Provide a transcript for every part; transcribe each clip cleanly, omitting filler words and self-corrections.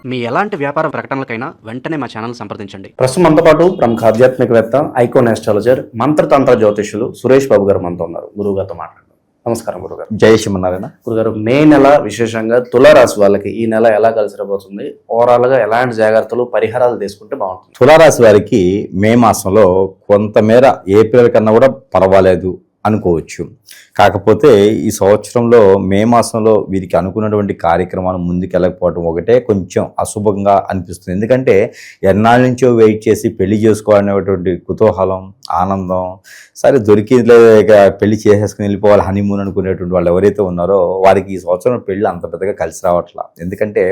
మీ ఎలాంటి వ్యాపార ప్రకటనలకైనా వెంటనే మా ఛానల్ సంప్రదించండి. ప్రస్తుతం మనతో పాటు ప్రముఖ ఆధ్యాత్మికవేత్త, ఐకాన్ ఆస్ట్రాలజర్, మంత్రతంత్ర జ్యోతిషులు సురేష్ బాబు గారు మనతో ఉన్నారు. గురువు గారితో మాట్లాడదాం. నమస్కారం గురుగారు. జై శ్రీమన్నారాయణ. గురుగారు, మే నెల విశేషంగా తులారాశి వాళ్ళకి ఈ నెల ఎలా కలిసి రాబోతుంది? ఓవరాల్ గా ఎలాంటి జాగ్రత్తలు, పరిహారాలు తీసుకుంటే బాగుంటుంది? తులారాశి వారికి మే మాసంలో కొంతమేర ఏప్రిల్ కన్నా కూడా పర్వాలేదు అనుకోవచ్చు. కాకపోతే ఈ సంవత్సరంలో మే మాసంలో వీరికి అనుకున్నటువంటి కార్యక్రమాలు ముందుకు వెళ్ళకపోవడం ఒకటే కొంచెం అశుభంగా అనిపిస్తుంది. ఎందుకంటే ఎన్నాళ్ళ నుంచో వెయిట్ చేసి పెళ్లి చేసుకోవాలనేటువంటి కుతూహలం, ఆనందం, సరే దొరికింది పెళ్లి చేసేసుకుని వెళ్ళిపోవాలి హనీమూన్ అనుకునేటువంటి వాళ్ళు ఎవరైతే ఉన్నారో వారికి ఈ సంవత్సరం పెళ్లి అంత పెద్దగా కలిసి రావట్లా. ఎందుకంటే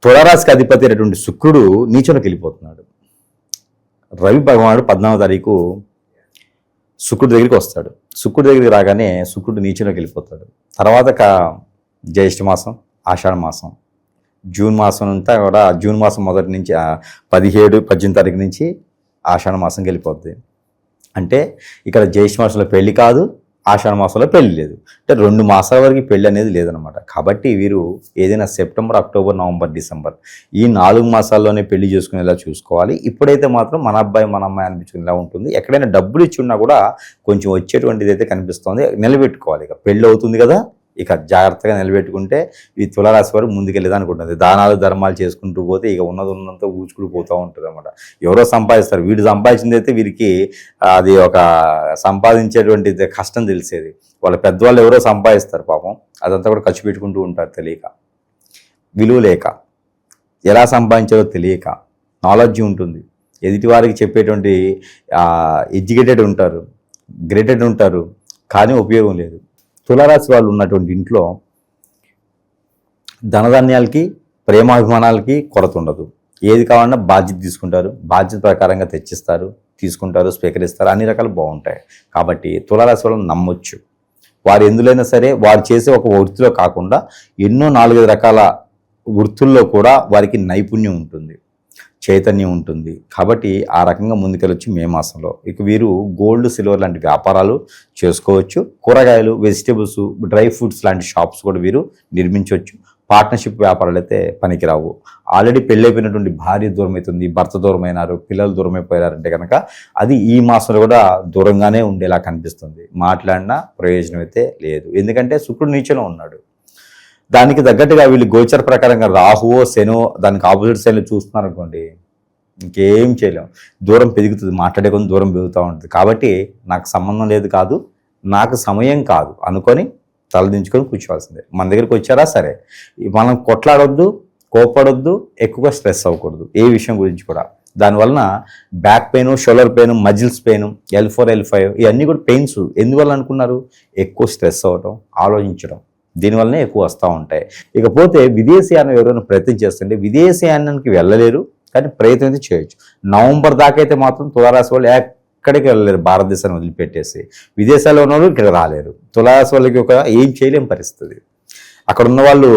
తులారాశికి అధిపతి అయినటువంటి శుక్రుడు నీచనకి వెళ్ళిపోతున్నాడు. రవి భగవానుడు 14వ తారీఖు శుక్రుడి దగ్గరికి వస్తాడు. శుక్రుడి దగ్గరికి రాగానే శుక్రుడు నీచంలోకి వెళ్ళిపోతాడు. తర్వాత జ్యేష్ఠ మాసం, ఆషాఢ మాసం, జూన్ మాసం అంతా కూడా జూన్ మాసం మొదటి నుంచి 17-18 తారీఖు నుంచి ఆషాఢ మాసంకి వెళ్ళిపోద్ది. అంటే ఇక్కడ జ్యేష్ఠ మాసంలో పెళ్లి కాదు, ఆషాఢ మాసంలో పెళ్లి లేదు. అంటే 2 మాసాల వరకు పెళ్లి అనేది లేదనమాట. కాబట్టి వీరు ఏదైనా సెప్టెంబర్, అక్టోబర్, నవంబర్, డిసెంబర్ ఈ 4 మాసాల్లోనే పెళ్లి చేసుకునేలా చూసుకోవాలి. ఇప్పుడైతే మాత్రం మన అబ్బాయి మన అమ్మాయి అనిపించుకునేలా ఉంటుంది. ఎక్కడైనా డబ్బులు ఇచ్చి ఉన్నా కూడా కొంచెం వచ్చేటువంటిది అయితే కనిపిస్తుంది. నిలబెట్టుకోవాలి. ఇక పెళ్ళి అవుతుంది కదా, ఇక జాగ్రత్తగా నిలబెట్టుకుంటే ఈ తులారాశి వారు ముందుకెళ్ళేది అనుకుంటుంది. దానాలు ధర్మాలు చేసుకుంటూ పోతే ఇక ఉన్నంత ఊచుకుడు పోతూ ఉంటుంది అనమాట. ఎవరో సంపాదిస్తారు, వీడు సంపాదించింది అయితే వీరికి అది ఒక సంపాదించేటువంటి కష్టం తెలిసేది. వాళ్ళ పెద్దవాళ్ళు ఎవరో సంపాదిస్తారు పాపం, అదంతా కూడా ఖర్చు పెట్టుకుంటూ ఉంటారు తెలియక, విలువ లేక, ఎలా సంపాదించాలో తెలియక. నాలెడ్జ్ ఉంటుంది, ఎదుటి వారికి చెప్పేటువంటి ఎడ్యుకేటెడ్ ఉంటారు, గ్రేటెడ్ ఉంటారు, కానీ ఉపయోగం లేదు. తులారాశి వాళ్ళు ఉన్నటువంటి ఇంట్లో ధనధాన్యాలకి, ప్రేమాభిమానాలకి కొరత ఉండదు. ఏది కావాలన్నా బాధ్యత తీసుకుంటారు, బాధ్యత ప్రకారంగా తెచ్చిస్తారు, తీసుకుంటారు, స్వీకరిస్తారు, అన్ని రకాలు బాగుంటాయి. కాబట్టి తులారాశి వాళ్ళని నమ్మొచ్చు. వారు ఎందులైనా సరే వారు చేసే ఒక వృత్తిలో కాకుండా ఎన్నో 4-5 రకాల వృత్తుల్లో కూడా వారికి నైపుణ్యం ఉంటుంది, చైతన్యం ఉంటుంది. కాబట్టి ఆ రకంగా ముందుకెళ్ళొచ్చు మే మాసంలో. ఇక వీరు గోల్డ్, సిల్వర్ లాంటి వ్యాపారాలు చేసుకోవచ్చు. కూరగాయలు, వెజిటేబుల్స్, డ్రై ఫ్రూట్స్ లాంటి షాప్స్ కూడా వీరు నిర్మించవచ్చు. పార్ట్నర్షిప్ వ్యాపారాలు అయితే పనికిరావు. ఆల్రెడీ పెళ్ళైపోయినటువంటి భార్య దూరం అవుతుంది, భర్త దూరం అయినారు, పిల్లలు దూరం అయిపోయారంటే కనుక అది ఈ మాసంలో కూడా దూరంగానే ఉండేలా కనిపిస్తుంది. మాట్లాడినా ప్రయోజనం అయితే లేదు. ఎందుకంటే శుక్రుడు నీచలో ఉన్నాడు. దానికి తగ్గట్టుగా వీళ్ళు గోచర ప్రకారంగా రాహువో శనో దానికి ఆపోజిట్ సైడ్లో చూస్తున్నారు అనుకోండి, ఇంకేం చేయలేం. దూరం పెరుగుతుంది, మాట్లాడే కొంచెం దూరం పెరుగుతూ ఉంటుంది. కాబట్టి నాకు సంబంధం లేదు, కాదు నాకు సమయం కాదు అనుకొని తలదించుకొని కూర్చోవాల్సిందే. మన దగ్గరికి వచ్చారా సరే, మనం కొట్లాడొద్దు, కోపడొద్దు, ఎక్కువగా స్ట్రెస్ అవ్వకూడదు ఏ విషయం గురించి కూడా. దానివలన back pain, shoulder pain, muscles pain, L4, L5 ఇవన్నీ కూడా పెయిన్స్ ఎందువల్ల అనుకున్నారు? ఎక్కువ స్ట్రెస్ అవ్వటం, ఆలోచించడం, దీనివల్లనే ఎక్కువ వస్తూ ఉంటాయి. ఇకపోతే విదేశీయానం ఎవరైనా ప్రయత్నం చేస్తుంటే విదేశీయానానికి వెళ్ళలేరు, కానీ ప్రయత్నం అయితే చేయొచ్చు. నవంబర్ దాకా అయితే మాత్రం తులారాశి వాళ్ళు ఎక్కడికి వెళ్ళలేరు, భారతదేశాన్ని వదిలిపెట్టేసి. విదేశాల్లో ఉన్న వాళ్ళు ఇక్కడ రాలేరు. తులారాశి వాళ్ళకి ఒక ఏం చేయలేం పరిస్థితి. అక్కడ ఉన్న వాళ్ళు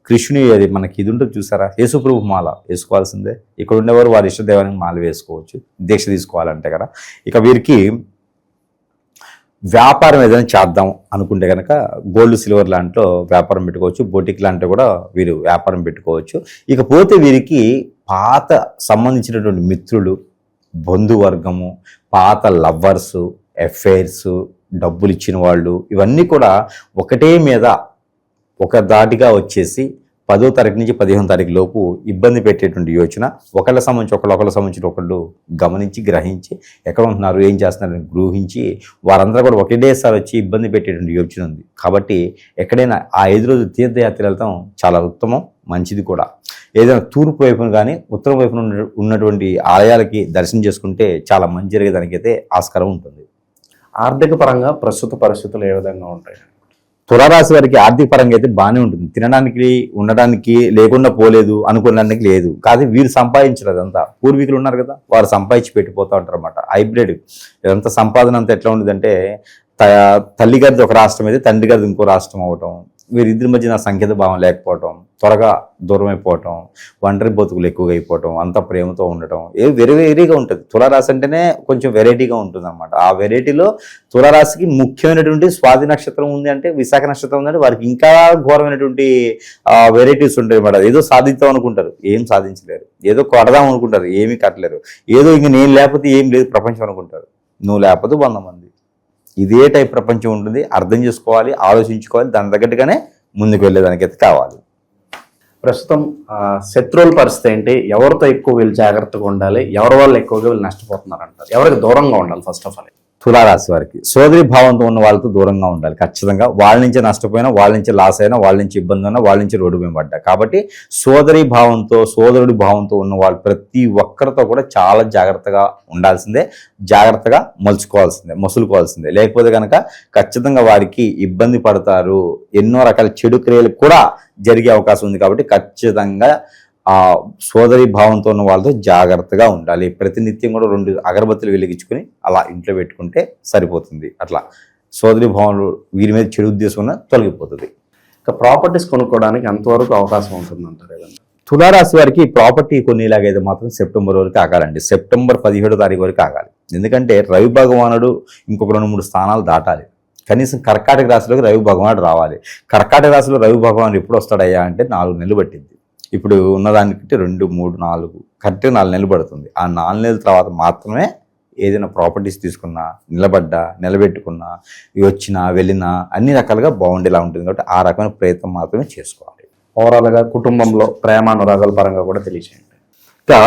కృష్ణుని అది మనకి ఇది ఉంటుంది చూసారా, యేసుప్రభు మాల వేసుకోవాల్సిందే. ఇక్కడ ఉండేవారు వారి ఇష్టదైవానికి మాల వేసుకోవచ్చు, దీక్ష తీసుకోవాలంటే కదా. ఇక వీరికి వ్యాపారం ఏదైనా చేద్దాం అనుకుంటే కనుక గోల్డ్, సిల్వర్ లాంటిలో వ్యాపారం పెట్టుకోవచ్చు. బొటిక్ లాంటి కూడా వీరు వ్యాపారం పెట్టుకోవచ్చు. ఇకపోతే వీరికి పాత సంబంధించినటువంటి మిత్రులు, బంధువర్గము, పాత లవ్వర్సు, ఎఫైర్స్, డబ్బులు ఇచ్చిన వాళ్ళు, ఇవన్నీ కూడా ఒకటే మీద ఒక దాటిగా వచ్చేసి 10వ తారీఖు నుంచి 15వ తారీఖు లోపు ఇబ్బంది పెట్టేటువంటి యోచన. ఒకళ్ళ సంబంధించి ఒకళ్ళు గమనించి, గ్రహించి ఎక్కడ ఉంటున్నారు, ఏం చేస్తున్నారని గ్రహించి వారందరూ కూడా ఒకటేసారి వచ్చి ఇబ్బంది పెట్టేటువంటి యోచన ఉంది. కాబట్టి ఎక్కడైనా ఆ 5 రోజులు తీర్థయాత్ర వెళ్తాం చాలా ఉత్తమం, మంచిది కూడా. ఏదైనా తూర్పు వైపున కానీ ఉత్తరం వైపున ఉన్నటువంటి ఆలయాలకి దర్శనం చేసుకుంటే చాలా మంచి జరిగేదానికైతే ఆస్కారం ఉంటుంది. ఆర్థిక పరంగా ప్రస్తుత పరిస్థితులు ఏ విధంగా ఉంటాయి? తులారాశి వారికి ఆర్థిక పరంగా అయితే బాగానే ఉంటుంది. తినడానికి, ఉండడానికి లేకుండా పోలేదు, అనుకోవడానికి లేదు. కాదు వీరు సంపాదించరు, అదంతా పూర్వీకులు ఉన్నారు కదా, వారు సంపాదించి పెట్టిపోతూ ఉంటారు అనమాట. హైబ్రిడ్ ఇదంతా సంపాదన అంతా ఎట్లా ఉండదంటే తల్లి గారిది ఒక రాష్ట్రం అయితే తండ్రి గారిది ఇంకో రాష్ట్రం అవ్వటం, వీరిద్దరి మధ్య సంకేత భావం లేకపోవటం, త్వరగా దూరం అయిపోవటం, ఒంటరి బతుకులు ఎక్కువగా అయిపోవటం, అంత ప్రేమతో ఉండటం, వెరైటీగా ఉంటుంది. తులారాశి అంటేనే కొంచెం వెరైటీగా ఉంటుంది అనమాట. ఆ వెరైటీలో తులారాశికి ముఖ్యమైనటువంటి స్వాతి నక్షత్రం ఉంది అంటే, విశాఖ నక్షత్రం ఉందంటే వారికి ఇంకా ఘోరమైనటువంటి వెరైటీస్ ఉంటాయి అన్నమాట. ఏదో సాధిద్దాం అనుకుంటారు, ఏం సాధించలేరు. ఏదో కొడదాం అనుకుంటారు, ఏమీ కట్టలేరు. ఏదో ఇంక నేను లేకపోతే ఏం లేదు ప్రపంచం అనుకుంటారు. నువ్వు లేకపోతే 100 మంది. ఇదే టైప్ ప్రపంచం ఉంటుంది. అర్థం చేసుకోవాలి, ఆలోచించుకోవాలి, దాని తగ్గట్టుగానే ముందుకు వెళ్ళేదానికైతే కావాలి. ప్రస్తుతం శత్రువుల పరిస్థితి ఏంటి? ఎవరితో ఎక్కువ వీళ్ళు జాగ్రత్తగా ఉండాలి? ఎవరి వల్ల ఎక్కువగా వీళ్ళు నష్టపోతున్నారు అంటారు? ఎవరికి దూరంగా ఉండాలి? ఫస్ట్ ఆఫ్ ఆల్ తులారాశి వారికి సోదరి భావంతో ఉన్న వాళ్ళతో దూరంగా ఉండాలి ఖచ్చితంగా. వాళ్ళ నుంచి నష్టపోయినా, వాళ్ళ నుంచి లాస్ అయినా, వాళ్ళ నుంచి ఇబ్బంది ఉన్నా, వాళ్ళ నుంచి రోడ్డు మీద పడ్డా. కాబట్టి సోదరి భావంతో, సోదరుడి భావంతో ఉన్న వాళ్ళు ప్రతి ఒక్కరితో కూడా చాలా జాగ్రత్తగా ఉండాల్సిందే, జాగ్రత్తగా మసులుకోవాల్సిందే. లేకపోతే కనుక ఖచ్చితంగా వారికి ఇబ్బంది పడతారు. ఎన్నో రకాల చెడు క్రియలు కూడా జరిగే అవకాశం ఉంది. కాబట్టి ఖచ్చితంగా ఆ సోదరి భావంతో ఉన్న వాళ్ళతో జాగ్రత్తగా ఉండాలి. ప్రతినిత్యం కూడా 2 అగరబత్తులు వెలిగించుకొని అలా ఇంట్లో పెట్టుకుంటే సరిపోతుంది. అట్లా సోదరి భావంలో వీరి మీద చెడు ఉద్దేశం ఉన్న తొలగిపోతుంది. ఇక ప్రాపర్టీస్ కొనుక్కోవడానికి ఎంతవరకు అవకాశం ఉంటుంది అంటారు? ఏదన్నా తులారాశి వారికి ప్రాపర్టీ కొనేలాగైతే మాత్రం సెప్టెంబర్ వరకు ఆగాలండి. సెప్టెంబర్ 17వ తారీఖు వరకు ఆగాలి. ఎందుకంటే రవి భగవానుడు ఇంకొక 2-3 స్థానాలు దాటాలి. కనీసం కర్కాటక రాశిలోకి రవి భగవానుడు రావాలి. కర్కాటక రాశిలో రవి భగవానుడు ఎప్పుడు వస్తాడయ్యా అంటే 4 నెలలు పట్టింది. ఇప్పుడు ఉన్నదానికంటే 2, 3, 4 కరెక్ట్గా 4 నెలలు పడుతుంది. ఆ 4 నెలల తర్వాత మాత్రమే ఏదైనా ప్రాపర్టీస్ తీసుకున్నా, నిలబెట్టుకున్నా, వచ్చినా వెళ్ళినా అన్ని రకాలుగా బాగుండేలా ఉంటుంది. కాబట్టి ఆ రకమైన ప్రయత్నం మాత్రమే చేసుకోవాలి. ఓవరాల్గా కుటుంబంలో ప్రేమానురాగాల పరంగా కూడా తెలియచేయండి. ఇంకా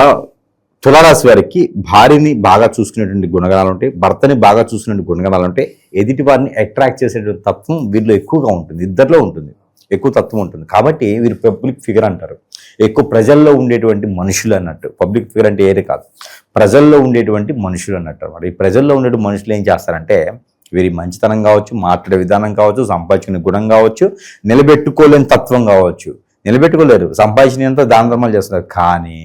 తులారాశి వారికి భార్యని బాగా చూసుకునేటువంటి గుణగణాలు ఉంటాయి, భర్తని బాగా చూసుకునే గుణగణాలు ఉంటాయి. ఎదుటి వారిని అట్రాక్ట్ చేసేటువంటి తత్వం వీరిలో ఎక్కువగా ఉంటుంది, ఇద్దరిలో ఉంటుంది, ఎక్కువ తత్వం ఉంటుంది. కాబట్టి వీరు పబ్లిక్ ఫిగర్ అంటారు. ఎక్కువ ప్రజల్లో ఉండేటువంటి మనుషులు అన్నట్టు. పబ్లిక్ ఫిగర్ అంటే ఏది కాదు, ప్రజల్లో ఉండేటువంటి మనుషులు అన్నట్టు అనమాట. ఈ ప్రజల్లో ఉండే మనుషులు ఏం చేస్తారంటే, వీరి మంచితనం కావచ్చు, మాట్లాడే విధానం కావచ్చు, సంపాదించుకునే గుణం కావచ్చు, నిలబెట్టుకోలేని తత్వం కావచ్చు. నిలబెట్టుకోలేరు, సంపాదించినంత దాన ధర్మాలు చేస్తున్నారు. కానీ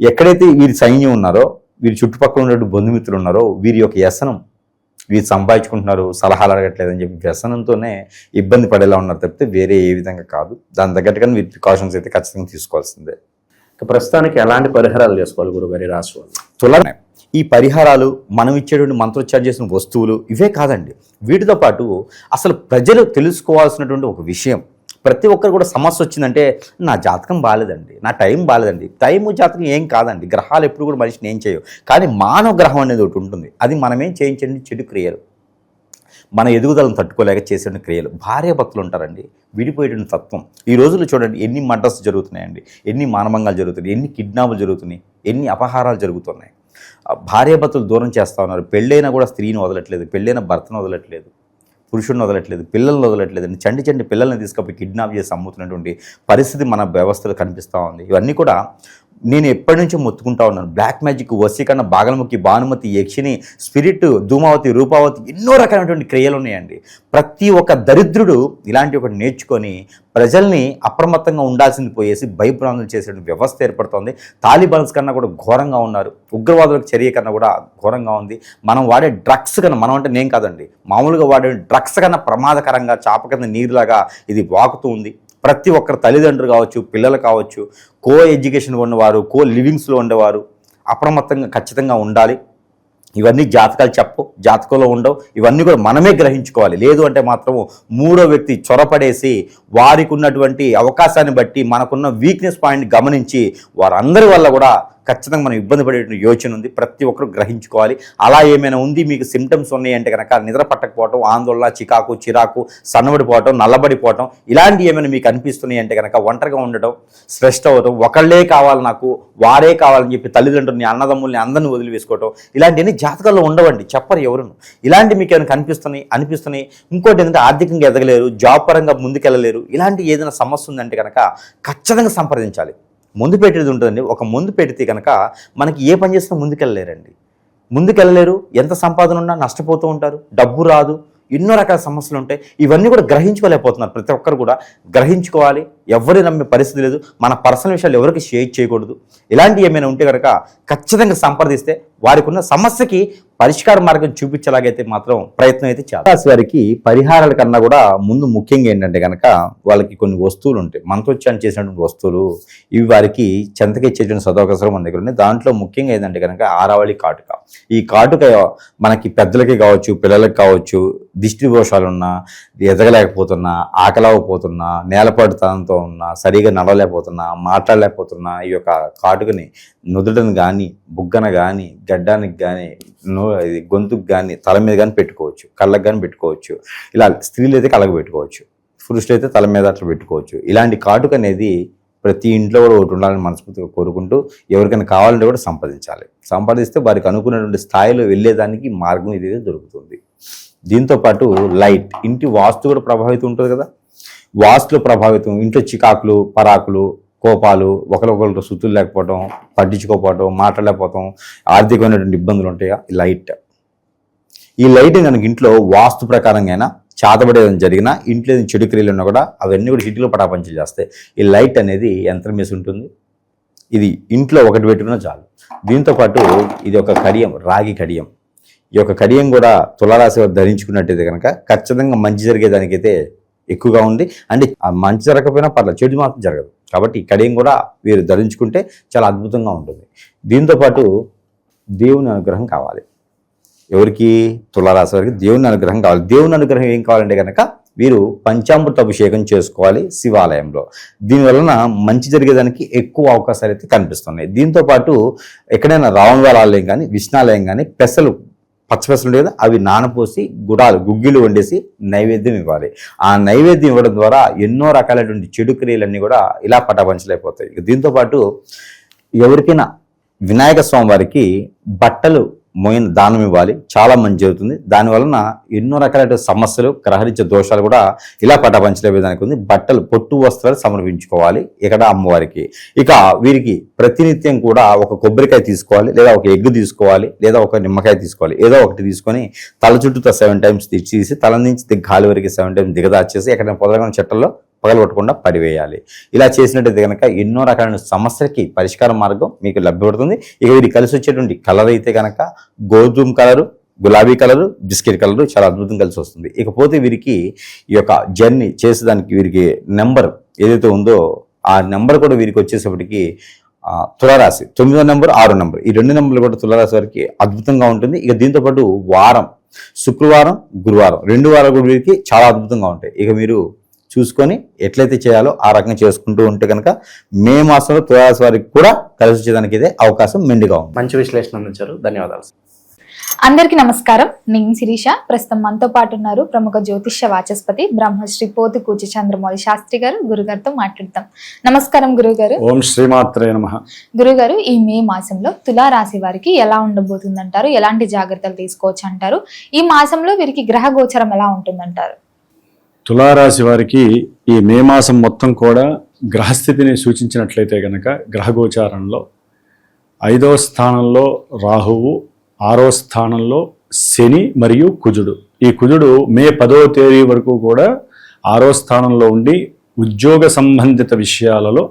ఎక్కడైతే వీరి సైన్యం ఉన్నారో, వీరి చుట్టుపక్కల ఉండే బంధుమిత్రులు ఉన్నారో, వీరి యొక్క వ్యసనం, వీరు సంపాదించుకుంటున్నారు, సలహాలు అడగట్లేదని చెప్పి వ్యసనంతోనే ఇబ్బంది పడేలా ఉన్నారు తప్పితే వేరే ఏ విధంగా కాదు. దాని తగ్గట్టుగా వీరి ప్రికాషన్స్ అయితే ఖచ్చితంగా తీసుకోవాల్సిందే. ప్రస్తుతానికి ఎలాంటి పరిహారాలు చేసుకోవాలి గురుగారి రాశి వాళ్ళు? తులారాశి ఈ పరిహారాలు, మనం ఇచ్చేటువంటి మంత్రోచ్చారణ చేసిన వస్తువులు ఇవే కాదండి. వీటితో పాటు అసలు ప్రజలు తెలుసుకోవాల్సినటువంటి ఒక విషయం, ప్రతి ఒక్కరు కూడా సమస్య వచ్చిందంటే నా జాతకం బాగాలేదండి, నా టైం బాగాలేదండి. టైము జాతకం ఏం కాదండి, గ్రహాలు ఎప్పుడు కూడా మనిషిని ఏం చేయవు. కానీ మానవ గ్రహం అనేది ఒకటి ఉంటుంది, అది మనమేం చేయించండి చెడు క్రియలు, మన ఎదుగుదలను తట్టుకోలేక చేసే క్రియలు. భార్యాభర్తలు ఉంటారండి, విడిపోయేటువంటి తత్వం. ఈ రోజుల్లో చూడండి ఎన్ని మర్డర్స్ జరుగుతున్నాయండి, ఎన్ని మానభంగాలు జరుగుతున్నాయి, ఎన్ని కిడ్నాపులు జరుగుతున్నాయి, ఎన్ని అపహారాలు జరుగుతున్నాయి. భార్యాభర్తలు దూరం చేస్తూ ఉన్నారు. పెళ్ళైనా కూడా స్త్రీని వదలట్లేదు, పెళ్ళైన భర్తను వదలట్లేదు, పురుషుడిని వదలట్లేదు, పిల్లల్ని వదలట్లేదు. చంటి పిల్లల్ని తీసుకపోయి కిడ్నాప్ చేసి అమ్ముతున్నటువంటి పరిస్థితి మన వ్యవస్థలో కనిపిస్తూ ఉంది. ఇవన్నీ కూడా నేను ఎప్పటి నుంచో మొత్తుకుంటా ఉన్నాను. బ్లాక్ మ్యాజిక్, వశీకరణ, బాగలముఖి, భానుమతి, యక్షిని, స్పిరిట్, ధూమావతి, రూపావతి, ఎన్నో రకాలైనటువంటి క్రియలు ఉన్నాయండి. ప్రతి ఒక్క దరిద్రుడు ఇలాంటి ఒకటి నేర్చుకొని ప్రజల్ని అప్రమత్తంగా ఉండాల్సింది పోయేసి భయభ్రాంతులు చేసే వ్యవస్థ ఏర్పడుతోంది. తాలిబాన్స్ కన్నా కూడా ఘోరంగా ఉన్నారు, ఉగ్రవాదులకు చర్య కన్నా కూడా ఘోరంగా ఉంది. మనం వాడే డ్రగ్స్ కన్నా, మనం అంటే నేను కాదండి, మామూలుగా వాడే డ్రగ్స్ కన్నా ప్రమాదకరంగా చాప కింద నీరులాగా ఇది వాకుతూ ఉంది. ప్రతి ఒక్కరు తల్లిదండ్రులు కావచ్చు, పిల్లలు కావచ్చు, కో ఎడ్యుకేషన్ ఉన్నవారు, కో లివింగ్స్లో ఉండేవారు అప్రమత్తంగా ఖచ్చితంగా ఉండాలి. ఇవన్నీ జాతకాలు చెప్పు, జాతకంలో ఉండవు, ఇవన్నీ కూడా మనమే గ్రహించుకోవాలి. లేదు అంటే మాత్రము మూడో వ్యక్తి చొరపడేసి వారికి ఉన్నటువంటి అవకాశాన్ని బట్టి మనకున్న వీక్నెస్ పాయింట్ గమనించి వారందరి వల్ల కూడా ఖచ్చితంగా మనం ఇబ్బంది పడే యోచన ఉంది. ప్రతి ఒక్కరు గ్రహించుకోవాలి. అలా ఏమైనా ఉంది, మీకు సిమ్టమ్స్ ఉన్నాయంటే కనుక నిద్ర పట్టకపోవటం, ఆందోళన, చికాకు, చిరాకు, సన్నబడిపోవటం, నల్లబడిపోవటం, ఇలాంటివి ఏమైనా మీకు అనిపిస్తున్నాయి అంటే కనుక ఒంటరిగా ఉండటం, స్ట్రెస్ అవ్వటం, ఒకళ్ళే కావాలి నాకు, వారే కావాలని చెప్పి తల్లిదండ్రులని, అన్నదమ్ముల్ని అందరిని వదిలివేసుకోవటం, ఇలాంటివన్నీ జాతకాల్లో ఉండవండి, చెప్పరు ఎవరును. ఇలాంటి మీకు ఏమైనా అనిపిస్తున్నాయి. ఇంకోటి ఏంటంటే ఆర్థికంగా ఎదగలేరు, జాబ్ పరంగా ముందుకెళ్ళలేరు, ఇలాంటి ఏదైనా సమస్య ఉందంటే కనుక ఖచ్చితంగా సంప్రదించాలి. ముందు పెట్టేది ఉంటుందండి. ఒక ముందు పెడితే కనుక మనకి ఏ పని చేసినా ముందుకెళ్ళలేరు. ఎంత సంపాదన ఉన్నా నష్టపోతూ ఉంటారు, డబ్బు రాదు, ఎన్నో రకాల సమస్యలు ఉంటాయి. ఇవన్నీ కూడా గ్రహించుకోలేకపోతున్నారు. ప్రతి ఒక్కరు కూడా గ్రహించుకోవాలి. ఎవరు నమ్మే పరిస్థితి లేదు. మన పర్సనల్ విషయాలు ఎవరికి షేర్ చేయకూడదు. ఇలాంటివి ఏమైనా ఉంటే కనుక ఖచ్చితంగా సంప్రదిస్తే వారికి ఉన్న సమస్యకి పరిష్కార మార్గం చూపించేలాగైతే మాత్రం ప్రయత్నం అయితే చేయాలి. రాశి వారికి పరిహారాల కన్నా కూడా ముందు ముఖ్యంగా ఏంటంటే కనుక వాళ్ళకి కొన్ని వస్తువులు ఉంటాయి, మంత్రోచ్చారణ చేసినటువంటి వస్తువులు, ఇవి వారికి చెంతకిచ్చేటువంటి సదవకాశాలు మన దగ్గర ఉన్నాయి. దాంట్లో ముఖ్యంగా ఏంటంటే కనుక ఆరావళి కాటుక. ఈ కాటుక మనకి పెద్దలకి కావచ్చు, పిల్లలకి కావచ్చు, దిష్టి దోషాలున్నా, ఎదగలేకపోతున్నా, ఆకలవపోతున్నా, నేలపడతనంతో ఉన్నా, సరిగా నడవలేకపోతున్నా, మాట్లాడలేకపోతున్నా, ఈ యొక్క కాటుకని నుదుటను కానీ, బుగ్గన కానీ, గడ్డానికి కానీ, గొంతుకు కానీ, తల మీద కానీ పెట్టుకోవచ్చు, కళ్ళకు కానీ పెట్టుకోవచ్చు. ఇలా స్త్రీలు అయితే కళ్ళకు పెట్టుకోవచ్చు, పురుషులు అయితే తల మీద అట్లా పెట్టుకోవచ్చు. ఇలాంటి కాటుక అనేది ప్రతి ఇంట్లో కూడా ఒకటి ఉండాలని మనస్ఫూర్తిగా కోరుకుంటూ, ఎవరికైనా కావాలంటే కూడా సంపాదిస్తే వారికి అనుకున్నటువంటి స్థాయిలో వెళ్ళేదానికి మార్గం ఇది దొరుకుతుంది. దీంతోపాటు లైట్, ఇంటి వాస్తు కూడా ప్రభావితం ఉంటుంది కదా. వాస్తులో ప్రభావితం, ఇంట్లో చికాకులు, పరాకులు, కోపాలు, ఒకరికొకరు సుతులు లేకపోవడం, పట్టించుకోకపోవడం, మాట్లాడలేకపోవడం, ఆర్థికమైనటువంటి ఇబ్బందులు ఉంటాయి. ఈ లైట్ కనుక ఇంట్లో వాస్తు ప్రకారంగా అయినా చాతబడేదని జరిగినా, ఇంట్లో చెడు క్రియలు ఉన్నా కూడా అవన్నీ కూడా చిటిలో పటాపంచలు చేస్తాయి. ఈ లైట్ అనేది యంత్రం వేసి ఉంటుంది. ఇది ఇంట్లో ఒకటి పెట్టుకున్నా చాలు. దీంతోపాటు ఇది ఒక కడియం, రాగి కడియం. ఈ యొక్క కడియం కూడా తులారాశి వారు ధరించుకున్నట్టయితే కనుక ఖచ్చితంగా మంచి జరిగేదానికైతే ఎక్కువగా ఉంది. అంటే మంచి జరగకపోయినా పర్లేదు, చెడు మాత్రం జరగదు. కాబట్టి ఈ కడియం కూడా వీరు ధరించుకుంటే చాలా అద్భుతంగా ఉంటుంది. దీంతోపాటు దేవుని అనుగ్రహం కావాలి. ఎవరికి? తులారాశి వారికి దేవుని అనుగ్రహం కావాలి. దేవుని అనుగ్రహం ఏం కావాలంటే కనుక వీరు పంచామృత అభిషేకం చేసుకోవాలి శివాలయంలో. దీనివలన మంచి జరిగేదానికి ఎక్కువ అవకాశాలు అయితే కనిపిస్తున్నాయి. దీంతోపాటు ఎక్కడైనా రావణవారి ఆలయం కానీ, విష్ణాలయం కానీ పచ్చపెసలు లేదా అవి నానపోసి గుగ్గిలు వండేసి నైవేద్యం ఇవ్వాలి. ఆ నైవేద్యం ఇవ్వడం ద్వారా ఎన్నో రకాలైనటువంటి చెడు క్రియలన్నీ కూడా ఇలా పటాపంచలైపోతాయి. దీంతోపాటు ఎవరికైనా వినాయక స్వామి వారికి బట్టలు మోయిన దానం ఇవ్వాలి, చాలా మంచి జరుగుతుంది. దానివలన ఎన్నో రకాల సమస్యలు, గ్రహరీత్య దోషాలు కూడా ఇలా పటాపంచలేదానికి ఉంది. బట్టలు, పొట్టు వస్త్రాలు సమర్పించుకోవాలి ఇక్కడ అమ్మవారికి. ఇక వీరికి ప్రతినిత్యం కూడా ఒక కొబ్బరికాయ తీసుకోవాలి, లేదా ఒక ఎగ్ తీసుకోవాలి, లేదా ఒక నిమ్మకాయ తీసుకోవాలి. ఏదో ఒకటి తీసుకొని తల చుట్టూతో 7 times తీసి తల నుంచి గాలి వరకు 7 times దిగదాచేసి ఎక్కడ పొదలగా చెట్టల్లో పగలగొట్టకుండా పడివేయాలి. ఇలా చేసినట్టయితే కనుక ఎన్నో రకాలైన సమస్యలకి పరిష్కార మార్గం మీకు లభ్యపడుతుంది. ఇక వీరికి కలిసి వచ్చేటువంటి కలర్ అయితే కనుక గోధుమ కలరు, గులాబీ కలరు, బిస్కెట్ కలరు చాలా అద్భుతం కలిసి వస్తుంది. ఇకపోతే వీరికి ఈ యొక్క జర్నీ చేసేదానికి వీరికి నెంబర్ ఏదైతే ఉందో ఆ నెంబర్ కూడా వీరికి వచ్చేసేపటికి తులారాశి 9వ నెంబర్, 6వ నెంబర్, ఈ 2 నెంబర్లు కూడా తులారాశి వారికి అద్భుతంగా ఉంటుంది. ఇక దీంతోపాటు వారం, శుక్రవారం, గురువారం 2 వారాలు కూడా వీరికి చాలా అద్భుతంగా ఉంటాయి. ఇక మీరు చూసుకొని ఎట్లయితే చేయాలో ఆ రకంగా చేసుకుంటూ ఉంటే కనుక మే మాసంలో తులారాశి వారికి కూడా కలిసి వచ్చేదానికి ఇదే అవకాశం మెండుగా ఉంది. మంచి విశ్లేషణ అందించారు, ధన్యవాదాలు. అందరికీ నమస్కారం. నేను శిరీష. ప్రస్తుతం మనతో పాటు ఉన్నారు ప్రముఖ జ్యోతిష్య వాచస్పతి బ్రహ్మశ్రీ పోతుకూచి చంద్రమౌళి శాస్త్రి గారు. గురుగారితో మాట్లాడతాం. నమస్కారం గురుగారు. ఓం శ్రీమాత్రే నమః. గురుగారు, ఈ మే మాసంలో తులారాశి వారికి ఎలా ఉండబోతుందంటారు? ఎలాంటి జాగ్రత్తలు తీసుకోవచ్చు అంటారు? ఈ మాసంలో వీరికి గ్రహ గోచరం ఎలా ఉంటుందంటారు? తులారాశి వారికి ఈ మే మాసం మొత్తం కూడా గ్రహస్థితిని సూచించినట్లయితే కనుక గ్రహగోచారంలో 5వ స్థానంలో రాహువు, 6వ స్థానంలో శని మరియు కుజుడు. ఈ కుజుడు మే 10వ తేదీ వరకు కూడా 6వ స్థానంలో ఉండి ఉద్యోగ సంబంధిత విషయాలలో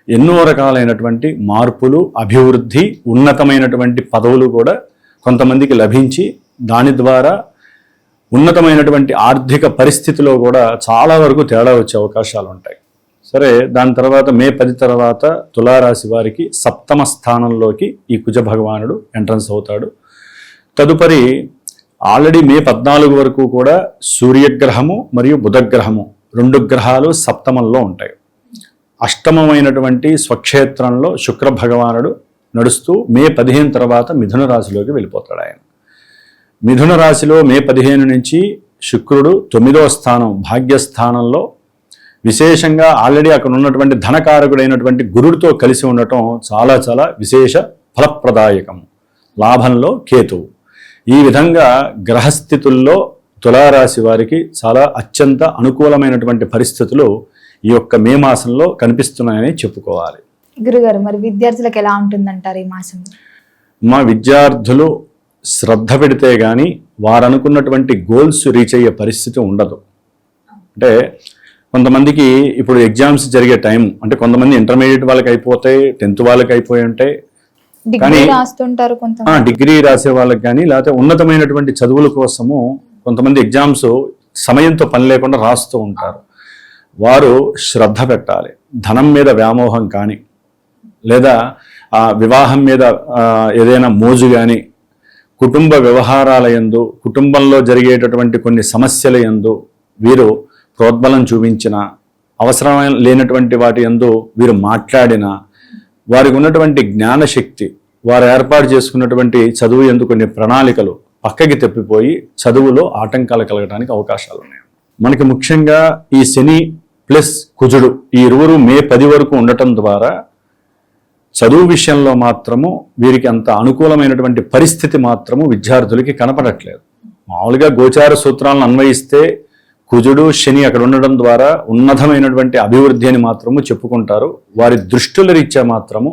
ఎన్నో రకాలైనటువంటి మార్పులు, అభివృద్ధి, ఉన్నతమైనటువంటి పదవులు కూడా కొంతమందికి లభించి దాని ద్వారా ఉన్నతమైనటువంటి ఆర్థిక పరిస్థితిలో కూడా చాలా వరకు తేడా వచ్చే అవకాశాలు ఉంటాయి. సరే, దాని తర్వాత మే 10 తర్వాత తులారాశి వారికి 7వ స్థానంలోకి ఈ కుజ భగవానుడు ఎంట్రన్స్ అవుతాడు. తదుపరి ఆల్రెడీ మే 14 వరకు కూడా సూర్యగ్రహము మరియు బుధగ్రహము 2 గ్రహాలు 7మంలో ఉంటాయి. అష్టమమైనటువంటి స్వక్షేత్రంలో శుక్ర భగవానుడు నడుస్తూ మే 15 తర్వాత మిథున రాశిలోకి వెళ్ళిపోతాడు. ఆయన మిథున రాశిలో మే 15 నుంచి శుక్రుడు 9వ స్థానం భాగ్యస్థానంలో విశేషంగా ఆల్రెడీ అక్కడ ఉన్నటువంటి ధనకారకుడైనటువంటి గురుడితో కలిసి ఉండటం చాలా చాలా విశేష ఫలప్రదాయకం. లాభంలో కేతువు. ఈ విధంగా గ్రహస్థితుల్లో తులారాశి వారికి చాలా అత్యంత అనుకూలమైనటువంటి పరిస్థితులు ఈ యొక్క మే మాసంలో కనిపిస్తున్నాయని చెప్పుకోవాలి. గురుగారు, మరి విద్యార్థులకు ఎలా ఉంటుందంటారు ఈ మాసం? మా విద్యార్థులు శ్రద్ధ పెడితే కానీ వారు అనుకున్నటువంటి గోల్స్ రీచ్ అయ్యే పరిస్థితి ఉండదు. అంటే కొంతమందికి ఇప్పుడు ఎగ్జామ్స్ జరిగే టైం, అంటే కొంతమంది ఇంటర్మీడియట్ వాళ్ళకి అయిపోతాయి, 10th వాళ్ళకి అయిపోయి ఉంటాయి, డిగ్రీ రాస్తుంటారు కొంత. డిగ్రీ రాసే వాళ్ళకి కానీ లేకపోతే ఉన్నతమైనటువంటి చదువుల కోసము కొంతమంది ఎగ్జామ్స్ సమయంతో పని లేకుండా రాస్తూ ఉంటారు. వారు శ్రద్ధ పెట్టాలి. ధనం మీద వ్యామోహం కానీ లేదా వివాహం మీద ఏదైనా మోజు కానీ, కుటుంబ వ్యవహారాల యందు, కుటుంబంలో జరిగేటటువంటి కొన్ని సమస్యల యందు వీరు ప్రోద్బలం చూపించిన, అవసరం లేనటువంటి వాటి యందు వీరు మాట్లాడిన, వారికి ఉన్నటువంటి జ్ఞానశక్తి, వారు ఏర్పాటు చేసుకున్నటువంటి చదువు యందు కొన్ని ప్రణాళికలు పక్కకి తప్పిపోయి చదువులో ఆటంకాలు కలగడానికి అవకాశాలు ఉన్నాయి. మనకి ముఖ్యంగా ఈ శని ప్లస్ కుజుడు ఈ ఇరువురు మే 10 వరకు ఉండటం ద్వారా చదువు విషయంలో మాత్రము వీరికి అంత అనుకూలమైనటువంటి పరిస్థితి మాత్రము విద్యార్థులకి కనపడట్లేదు. మామూలుగా గోచార సూత్రాలను అన్వయిస్తే కుజుడు శని అక్కడ ఉండడం ద్వారా ఉన్నతమైనటువంటి అభివృద్ధి అని మాత్రము చెప్పుకుంటారు. వారి దృష్టుల రీత్యా మాత్రము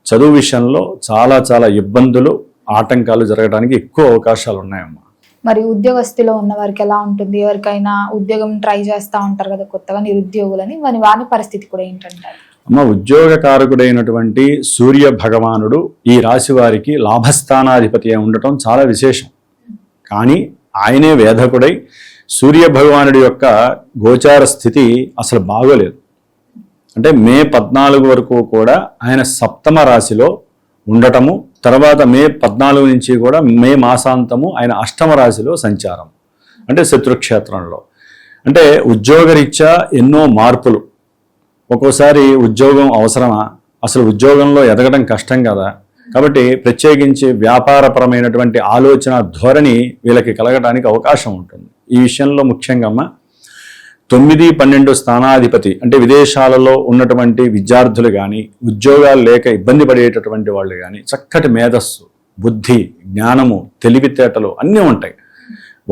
చదువు విషయంలో చాలా చాలా ఇబ్బందులు, ఆటంకాలు జరగడానికి ఎక్కువ అవకాశాలు ఉన్నాయమ్మా. మరి ఉద్యోగస్తులో ఉన్న వారికి ఎలా ఉంటుంది? ఎవరికైనా ఉద్యోగం ట్రై చేస్తూ ఉంటారు కదా కొత్తగా నిరుద్యోగులని, వారి పరిస్థితి కూడా ఏంటంటారు? అమ్మ, ఉద్యోగకారకుడైనటువంటి సూర్య భగవానుడు ఈ రాశి వారికి లాభస్థానాధిపతి అయి ఉండటం చాలా విశేషం. కానీ ఆయనే వేధకుడై సూర్య భగవానుడి యొక్క గోచార స్థితి అసలు బాగోలేదు. అంటే మే 14 వరకు కూడా ఆయన సప్తమ రాశిలో ఉండటము, తర్వాత మే 14 నుంచి కూడా మే మాసాంతము ఆయన అష్టమ రాశిలో సంచారం, అంటే శత్రుక్షేత్రంలో. అంటే ఉద్యోగరీత్యా ఎన్నో మార్పులు. ఒక్కోసారి ఉద్యోగం అవసరమా, అసలు ఉద్యోగంలో ఎదగడం కష్టం కదా, కాబట్టి ప్రత్యేకించి వ్యాపారపరమైనటువంటి ఆలోచన ధోరణి వీళ్ళకి కలగడానికి అవకాశం ఉంటుంది. ఈ విషయంలో ముఖ్యంగా 9, 12 స్థానాధిపతి అంటే విదేశాలలో ఉన్నటువంటి విద్యార్థులు కానీ, ఉద్యోగాలు లేక ఇబ్బంది పడేటటువంటి వాళ్ళు కానీ చక్కటి మేధస్సు, బుద్ధి, జ్ఞానము, తెలివితేటలు అన్నీ ఉంటాయి.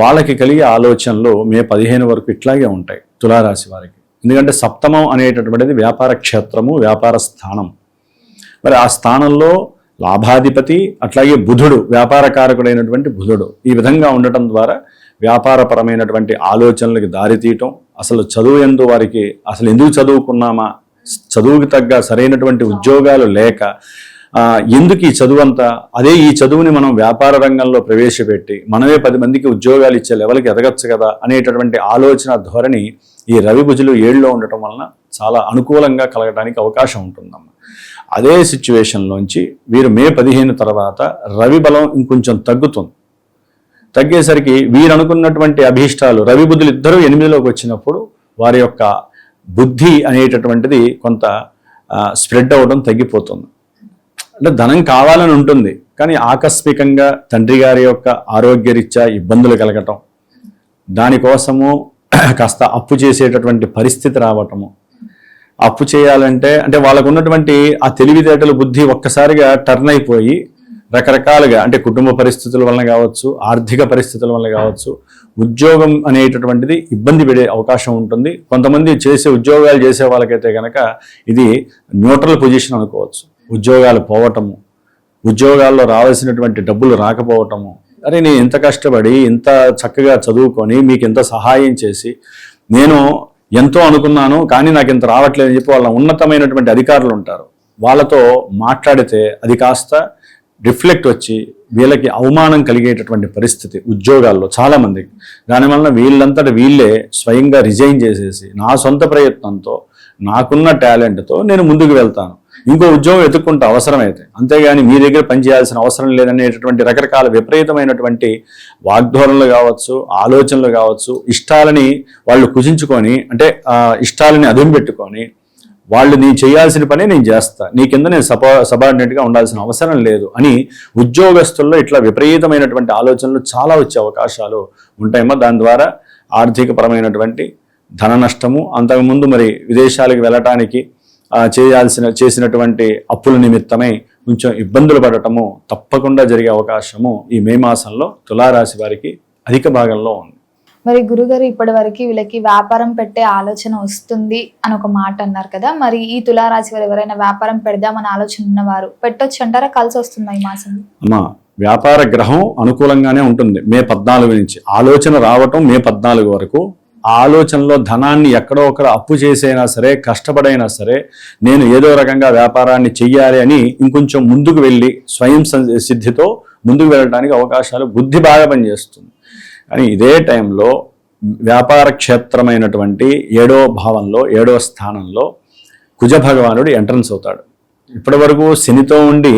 వాళ్ళకి కలిగే ఆలోచనలు మే 15 వరకు ఇట్లాగే ఉంటాయి తులారాశి వారికి. ఎందుకంటే సప్తమం అనేటటువంటిది వ్యాపార క్షేత్రము, వ్యాపార స్థానం. మరి ఆ స్థానంలో లాభాధిపతి అట్లాగే బుధుడు, వ్యాపారకారకుడైనటువంటి బుధుడు ఈ విధంగా ఉండటం ద్వారా వ్యాపారపరమైనటువంటి ఆలోచనలకు దారితీయటం, అసలు చదువు యందు వారికి అసలు ఎందుకు చదువుకున్నామా, చదువుకి తగ్గ సరైనటువంటి ఉద్యోగాలు లేక ఎందుకు ఈ చదువు అంతా, అదే ఈ చదువుని మనం వ్యాపార రంగంలో ప్రవేశపెట్టి మనమే 10 మందికి ఉద్యోగాలు ఇచ్చే లెవెల్కి ఎదగచ్చు కదా అనేటటువంటి ఆలోచన ధోరణి ఈ రవి బుజులు 7లో ఉండటం వలన చాలా అనుకూలంగా కలగడానికి అవకాశం ఉంటుందమ్మ. అదే సిచ్యువేషన్లోంచి వీరు మే 15 తర్వాత రవి బలం ఇంకొంచెం తగ్గుతుంది. తగ్గేసరికి వీరు అనుకున్నటువంటి అభీష్టాలు, రవి బుద్ధులు ఇద్దరూ 8లోకి వచ్చినప్పుడు వారి యొక్క బుద్ధి అనేటటువంటిది కొంత స్ప్రెడ్ అవ్వడం తగ్గిపోతుంది. అంటే ధనం కావాలని ఉంటుంది, కానీ ఆకస్మికంగా తండ్రి గారి యొక్క ఆరోగ్యరీత్యా ఇబ్బందులు కలగటం, దానికోసము కాస్త అప్పు చేసేటటువంటి పరిస్థితి రావటము. అప్పు చేయాలంటే అంటే వాళ్ళకు ఉన్నటువంటి ఆ తెలివితేటలు, బుద్ధి ఒక్కసారిగా టర్న్ అయిపోయి రకరకాలుగా అంటే కుటుంబ పరిస్థితుల వలన కావచ్చు, ఆర్థిక పరిస్థితుల వల్ల కావచ్చు, ఉద్యోగం అనేటటువంటిది ఇబ్బంది పడే అవకాశం ఉంటుంది. కొంతమంది ఉద్యోగాలు చేసే వాళ్ళకైతే కనుక ఇది న్యూట్రల్ పొజిషన్ అనుకోవచ్చు. ఉద్యోగాలు పోవటము, ఉద్యోగాల్లో రావాల్సినటువంటి డబ్బులు రాకపోవటము, అరే నేను ఇంత కష్టపడి ఇంత చక్కగా చదువుకొని మీకు ఇంత సహాయం చేసి నేను ఎంతో అనుకున్నాను కానీ నాకు ఇంత రావట్లేదని చెప్పి వాళ్ళ ఉన్నతమైనటువంటి అధికారులు ఉంటారు, వాళ్ళతో మాట్లాడితే అది కాస్త రిఫ్లెక్ట్ వచ్చి వీళ్ళకి అవమానం కలిగేటటువంటి పరిస్థితి ఉద్యోగాల్లో చాలామందికి. దానివల్ల వీళ్ళంతటా వీళ్ళే స్వయంగా రిజైన్ చేసేసి నా సొంత ప్రయత్నంతో నాకున్న టాలెంట్తో నేను ముందుకు వెళ్తాను, ఇంకో ఉద్యోగం వెతుక్కుంటే అవసరమైతే, అంతేగాని మీ దగ్గర పనిచేయాల్సిన అవసరం లేదనేటటువంటి రకరకాల విపరీతమైనటువంటి వాగ్ధోరణలు కావచ్చు, ఆలోచనలు కావచ్చు, ఇష్టాలని వాళ్ళు కుజించుకొని అంటే ఇష్టాలని అదును పెట్టుకొని వాళ్ళు నీ చేయాల్సిన పని నేను చేస్తా, నీ కింద నేను సబార్డినేట్గా ఉండాల్సిన అవసరం లేదు అని ఉద్యోగస్తుల్లో ఇట్లా విపరీతమైనటువంటి ఆలోచనలు చాలా వచ్చే అవకాశాలు ఉంటాయమ్మా. దాని ద్వారా ఆర్థికపరమైనటువంటి ధన నష్టము, అంతకుముందు మరి విదేశాలకు వెళ్ళటానికి చేసినటువంటి అప్పుల నిమిత్తమై కొంచెం ఇబ్బందులు పడటము తప్పకుండా జరిగే అవకాశము ఈ మే మాసంలో తులారాశి వారికి అధిక భాగంలో ఉంది. మరి గురుగారు ఇప్పటి వరకు వీళ్ళకి వ్యాపారం పెట్టే ఆలోచన వస్తుంది అని ఒక మాట అన్నారు కదా, మరి ఈ తులారాశి వారు ఎవరైనా వ్యాపారం పెడదామని ఆలోచన ఉన్నవారు పెట్టొచ్చు అంటారా? కలిసి వస్తుందా ఈ మాసం? అమ్మా, వ్యాపార గ్రహం అనుకూలంగానే ఉంటుంది మే 14 నుంచి. ఆలోచన రావటం మే 14 వరకు, ఆ ఆలోచనలో ధనాన్ని ఎక్కడో ఒకరు అప్పు చేసైనా సరే, కష్టపడైనా సరే నేను ఏదో రకంగా వ్యాపారాన్ని చెయ్యాలి అని ఇంకొంచెం ముందుకు వెళ్ళి స్వయం సిద్ధితో ముందుకు వెళ్ళడానికి అవకాశాలు, బుద్ధి బాగా పనిచేస్తుంది. కానీ ఇదే టైంలో వ్యాపార క్షేత్రమైనటువంటి 7వ భావంలో 7వ స్థానంలో కుజ భగవానుడు ఎంట్రన్స్ అవుతాడు. ఇప్పటి వరకు శనితో ఉండి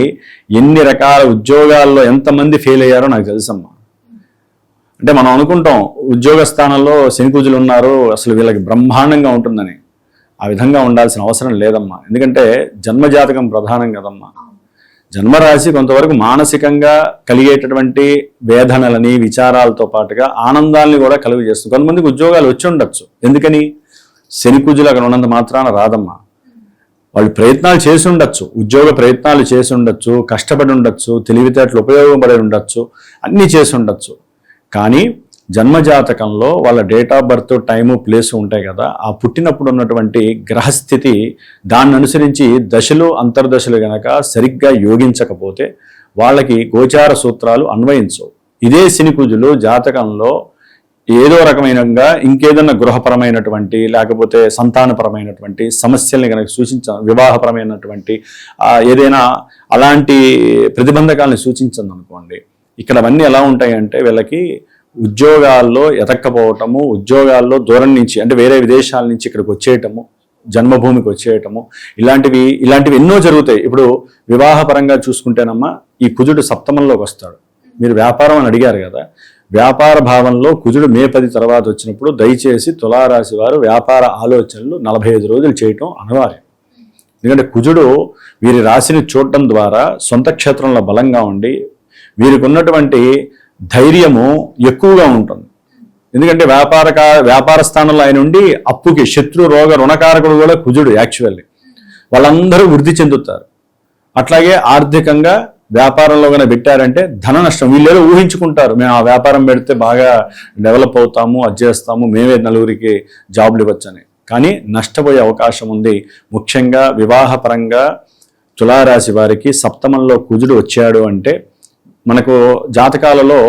ఎన్ని రకాల ఉద్యోగాల్లో ఎంతమంది ఫెయిల్ అయ్యారో నాకు తెలుసమ్మా. అంటే మనం అనుకుంటాం ఉద్యోగ స్థానంలో శని కుజులు ఉన్నారు, అసలు వీళ్ళకి బ్రహ్మాండంగా ఉంటుందని. ఆ విధంగా ఉండాల్సిన అవసరం లేదమ్మా. ఎందుకంటే జన్మజాతకం ప్రధానం కదమ్మా. జన్మరాశి కొంతవరకు మానసికంగా కలిగేటటువంటి వేదనలని, విచారాలతో పాటుగా ఆనందాలని కూడా కలుగు చేస్తుంది. కొంతమందికి ఉద్యోగాలు వచ్చి ఉండొచ్చు. ఎందుకని? శని కుజులు అక్కడ ఉన్నంత మాత్రాన రాదమ్మా. వాళ్ళు ప్రయత్నాలు చేసి ఉండొచ్చు, ఉద్యోగ ప్రయత్నాలు చేసి ఉండొచ్చు, కష్టపడి ఉండొచ్చు, తెలివితేటలు ఉపయోగపడి ఉండొచ్చు, అన్నీ చేసి ఉండొచ్చు. కానీ జన్మజాతకంలో వాళ్ళ date of birth, time, place ఉంటాయి కదా, ఆ పుట్టినప్పుడు ఉన్నటువంటి గ్రహస్థితి దాన్ని అనుసరించి దశలు, అంతర్దశలు గనక సరిగ్గా యోగించకపోతే వాళ్ళకి గోచార సూత్రాలు అన్వయించవు. ఇదే శని కుజులు జాతకంలో ఏదో రకమైనగా ఇంకేదన్నా గృహపరమైనటువంటి లేకపోతే సంతానపరమైనటువంటి సమస్యల్ని కనుక వివాహపరమైనటువంటి ఏదైనా అలాంటి ప్రతిబంధకాలను సూచించింది అనుకోండి, ఇక్కడ అవన్నీ ఎలా ఉంటాయంటే వీళ్ళకి ఉద్యోగాల్లో ఎతక్కపోవటము, ఉద్యోగాల్లో దూరం నుంచి అంటే వేరే విదేశాల నుంచి ఇక్కడికి వచ్చేయటము, జన్మభూమికి వచ్చేయటము, ఇలాంటివి ఎన్నో జరుగుతాయి. ఇప్పుడు వివాహపరంగా చూసుకుంటేనమ్మా ఈ కుజుడు సప్తమంలోకి వస్తాడు. మీరు వ్యాపారం అని అడిగారు కదా, వ్యాపార భావంలో కుజుడు మే 10 తర్వాత వచ్చినప్పుడు దయచేసి తులారాశి వారు వ్యాపార ఆలోచనలు 45 రోజులు చేయటం అనివార్యం. ఎందుకంటే కుజుడు వీరి రాశిని చూడటం ద్వారా సొంత క్షేత్రంలో బలంగా ఉండి వీరికి ఉన్నటువంటి ధైర్యము ఎక్కువగా ఉంటుంది. ఎందుకంటే వ్యాపార స్థానంలో ఆయన ఉండి అప్పుకి శత్రు రోగ రుణకారకుడు కూడా కుజుడు. యాక్చువల్లీ వాళ్ళందరూ వృద్ధి చెందుతారు. అట్లాగే ఆర్థికంగా వ్యాపారంలో కనుక పెట్టారంటే ధన నష్టం. వీళ్ళేదో ఊహించుకుంటారు, మేము ఆ వ్యాపారం పెడితే బాగా డెవలప్ అవుతాము, అది చేస్తాము, మేమే నలుగురికి జాబులు ఇవ్వచ్చని. కానీ నష్టపోయే అవకాశం ఉంది. ముఖ్యంగా వివాహపరంగా తులారాశి వారికి సప్తమంలో కుజుడు వచ్చాడు అంటే మనకు జాతకాలలో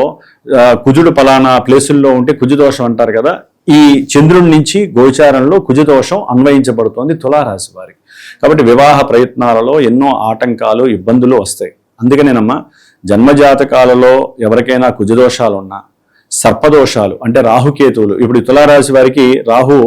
కుజుడు పలానా ప్లేసుల్లో ఉంటే కుజుదోషం అంటారు కదా, ఈ చంద్రుడి నుంచి గోచారంలో కుజదోషం అన్వయించబడుతోంది తులారాశి వారికి. కాబట్టి వివాహ ప్రయత్నాలలో ఎన్నో ఆటంకాలు, ఇబ్బందులు వస్తాయి. అందుకనేనమ్మా జన్మజాతకాలలో ఎవరికైనా కుజదోషాలు ఉన్నా, సర్పదోషాలు అంటే రాహుకేతువులు, ఇప్పుడు తులారాశి వారికి రాహు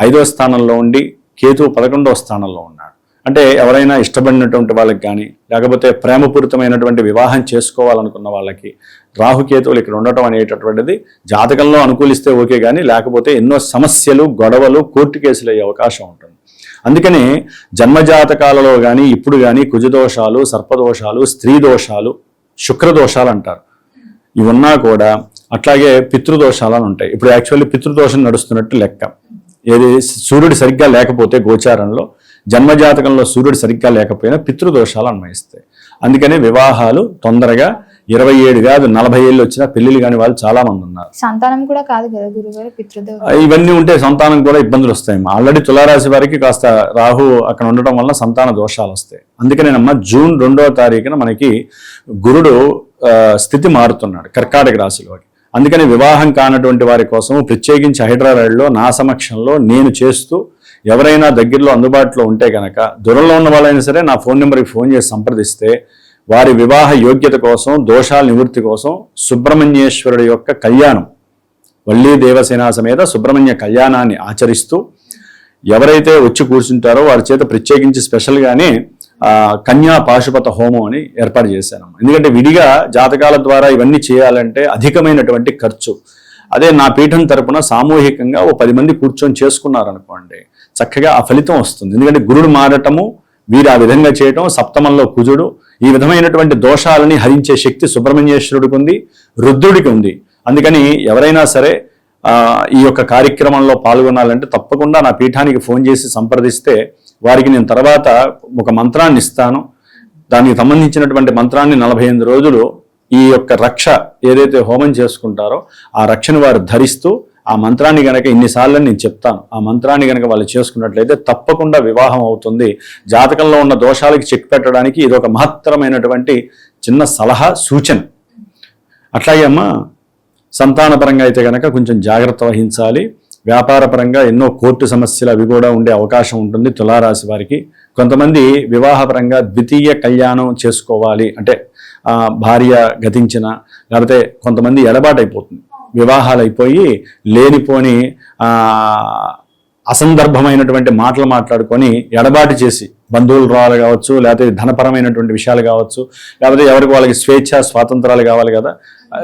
5వ స్థానంలో ఉండి కేతువు 11వ స్థానంలో ఉన్నాడు. అంటే ఎవరైనా ఇష్టపడినటువంటి వాళ్ళకి కానీ లేకపోతే ప్రేమపూరితమైనటువంటి వివాహం చేసుకోవాలనుకున్న వాళ్ళకి రాహుకేతువులు ఇక్కడ ఉండటం అనేటటువంటిది జాతకంలో అనుకూలిస్తే ఓకే, కానీ లేకపోతే ఎన్నో సమస్యలు, గొడవలు, కోర్టు కేసులు అయ్యే అవకాశం ఉంటుంది. అందుకని జన్మజాతకాలలో కానీ ఇప్పుడు కానీ కుజదోషాలు, సర్పదోషాలు, స్త్రీ దోషాలు, శుక్రదోషాలు అంటారు, ఇవి ఉన్నా కూడా అట్లాగే పితృదోషాలు ఉంటాయి. ఇప్పుడు యాక్చువల్లీ పితృదోషం నడుస్తున్నట్టు లెక్క. ఏది సూర్యుడు సరిగ్గా లేకపోతే గోచారంలో, జన్మజాతకంలో సూర్యుడు సరిగ్గా లేకపోయినా పితృదోషాలు అన్వయిస్తాయి. అందుకనే వివాహాలు తొందరగా 27 కాదు 40 ఏళ్ళు వచ్చినా పెళ్లిళ్ళు కాని వాళ్ళు చాలా మంది ఉన్నారు. సంతానం కూడా కాదు కదా గురుగారు, పితృదోషం ఇవన్నీ ఉంటే సంతానం కూడా ఇబ్బందులు వస్తాయి. ఆల్రెడీ తులారాశి వారికి కాస్త రాహు అక్కడ ఉండటం వల్ల సంతాన దోషాలు వస్తాయి. అందుకనేనమ్మా జూన్ 2వ తారీఖున మనకి గురుడు స్థితి మారుతున్నాడు కర్కాటక రాశిలోకి. అందుకని వివాహం కానటువంటి వారి కోసం ప్రత్యేకించి హైదరాబాద్లో నా సమక్షంలో నేను చేస్తూ ఎవరైనా దగ్గరలో అందుబాటులో ఉంటే కనుక దూరంలో ఉన్న వాళ్ళైనా సరే నా ఫోన్ నెంబర్కి ఫోన్ చేసి సంప్రదిస్తే వారి వివాహ యోగ్యత కోసం, దోషాల నివృత్తి కోసం సుబ్రహ్మణ్యేశ్వరుడి యొక్క కళ్యాణం, వల్లీ దేవసేన సమేత సుబ్రహ్మణ్య కళ్యాణాన్ని ఆచరిస్తూ ఎవరైతే వచ్చి కూర్చుంటారో వారి చేత ప్రత్యేకించి స్పెషల్గానే కన్యా పాశుపత హోమం అని ఏర్పాటు చేశాను. ఎందుకంటే విడిగా జాతకాల ద్వారా ఇవన్నీ చేయాలంటే అధికమైనటువంటి ఖర్చు. అదే నా పీఠం తరపున సామూహికంగా ఓ 10 మంది కూర్చొని చేసుకున్నారనుకోండి, చక్కగా ఆ ఫలితం వస్తుంది. ఎందుకంటే గురుడు మారటము, వీరు ఆ విధంగా చేయటం, సప్తమంలో కుజుడు, ఈ విధమైనటువంటి దోషాలని హరించే శక్తి సుబ్రహ్మణ్యేశ్వరుడికి ఉంది, రుద్రుడికి ఉంది. అందుకని ఎవరైనా సరే ఈ యొక్క కార్యక్రమంలో పాల్గొనాలంటే తప్పకుండా నా పీఠానికి ఫోన్ చేసి సంప్రదిస్తే వారికి నేను తర్వాత ఒక మంత్రాన్ని ఇస్తాను. దానికి సంబంధించినటువంటి మంత్రాన్ని 48 రోజులు ఈ యొక్క రక్ష ఏదైతే హోమం చేసుకుంటారో ఆ రక్షను వారు ధరిస్తూ ఆ మంత్రాన్ని గనక ఇన్నిసార్లు నేను చెప్తాను, ఆ మంత్రాన్ని గనక వాళ్ళు చేసుకున్నట్లయితే తప్పకుండా వివాహం అవుతుంది. జాతకంలో ఉన్న దోషాలకి చెక్ పెట్టడానికి ఇది ఒక మహత్తరమైనటువంటి చిన్న సలహా, సూచన. అట్లాగే అమ్మా సంతానపరంగా అయితే కనుక కొంచెం జాగ్రత్త వహించాలి. వ్యాపారపరంగా ఎన్నో కోర్టు సమస్యలు అవి కూడా ఉండే అవకాశం ఉంటుంది తులారాశి వారికి. కొంతమంది వివాహపరంగా ద్వితీయ కళ్యాణం చేసుకోవాలి అంటే భార్య గతించిన, లేకపోతే కొంతమంది ఎడబాటు అయిపోతుంది, వివాహాలు అయిపోయి లేనిపోని అసందర్భమైనటువంటి మాటలు మాట్లాడుకొని ఎడబాటు చేసి బంధువులు రావాలి కావచ్చు, లేకపోతే ధనపరమైనటువంటి విషయాలు కావచ్చు, లేకపోతే ఎవరికి వాళ్ళకి స్వేచ్ఛ స్వాతంత్రాలు కావాలి కదా,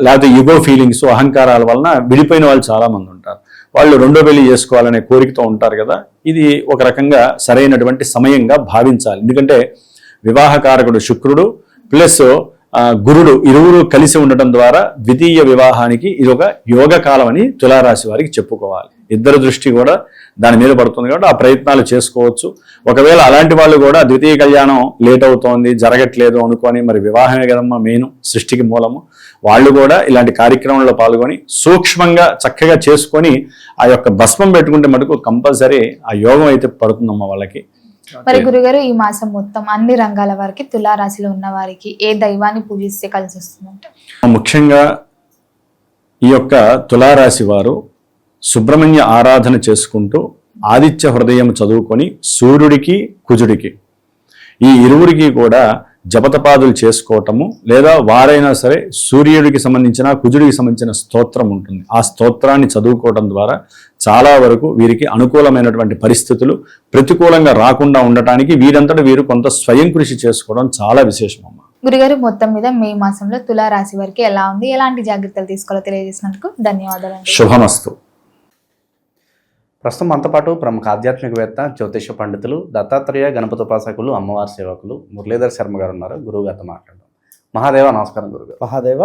లేకపోతే ఈగో ఫీలింగ్స్ అహంకారాల వలన విడిపోయిన వాళ్ళు చాలామంది ఉంటారు. వాళ్ళు రెండో పెళ్లి చేసుకోవాలనే కోరికతో ఉంటారు కదా. ఇది ఒక రకంగా సరైనటువంటి సమయంగా భావించాలి. ఎందుకంటే వివాహకారకుడు శుక్రుడు ప్లస్ గురుడు ఇరువురు కలిసి ఉండటం ద్వారా ద్వితీయ వివాహానికి ఇది ఒక యోగ కాలం అని తులారాశి వారికి చెప్పుకోవాలి. ఇద్దరు దృష్టి కూడా దాని మీద పడుతుంది కాబట్టి ఆ ప్రయత్నాలు చేసుకోవచ్చు. ఒకవేళ అలాంటి వాళ్ళు కూడా ద్వితీయ కళ్యాణం లేట్ అవుతోంది, జరగట్లేదు అనుకొని, మరి వివాహమే కదమ్మా మెయిన్ సృష్టికి మూలము, వాళ్ళు కూడా ఇలాంటి కార్యక్రమంలో పాల్గొని సూక్ష్మంగా చక్కగా చేసుకొని ఆ యొక్క భస్మం పెట్టుకుంటే మటుకు కంపల్సరీ ఆ యోగం అయితే పడుతుందమ్మా వాళ్ళకి. మరి గురుగారు, ఈ మాసం మొత్తం అన్ని రంగాల వారికి, తులారాశిలో ఉన్న వారికి ఏ దైవాన్ని పూజిస్తే కలిసి వస్తుందంటే? ముఖ్యంగా ఈ యొక్క తులారాశి వారు సుబ్రహ్మణ్య ఆరాధన చేసుకుంటూ ఆదిత్య హృదయం చదువుకొని సూర్యుడికి కుజుడికి ఈ ఇరువురికి కూడా జపతపాదులు చేసుకోవటము, లేదా వారైనా సరే సూర్యుడికి సంబంధించిన కుజుడికి సంబంధించిన స్తోత్రం ఉంటుంది, ఆ స్తోత్రాన్ని చదువుకోవడం ద్వారా చాలా వరకు వీరికి అనుకూలమైనటువంటి పరిస్థితులు ప్రతికూలంగా రాకుండా ఉండటానికి వీరంతటా వీరు కొంత స్వయం కృషి చేసుకోవడం చాలా విశేషమమ్మా. గురుగారు, మొత్తం మీద మే మాసంలో తులారాశి వారికి ఎలా ఉంది, ఎలాంటి జాగ్రత్తలు తీసుకోవాలో తెలియజేసినందుకు ధన్యవాదాలు. శుభమస్తు. ప్రస్తుతం మనతో పాటు ప్రముఖ ఆధ్యాత్మికవేత్త, జ్యోతిష పండితులు, దత్తాత్రేయ గణపతి ఉపాసకులు, అమ్మవారి సేవకులు మురళీధర్ శర్మ గారు ఉన్నారు. గురువు గారితో మాట్లాడదాం. మహాదేవ నమస్కారం గురుగారు. మహాదేవ.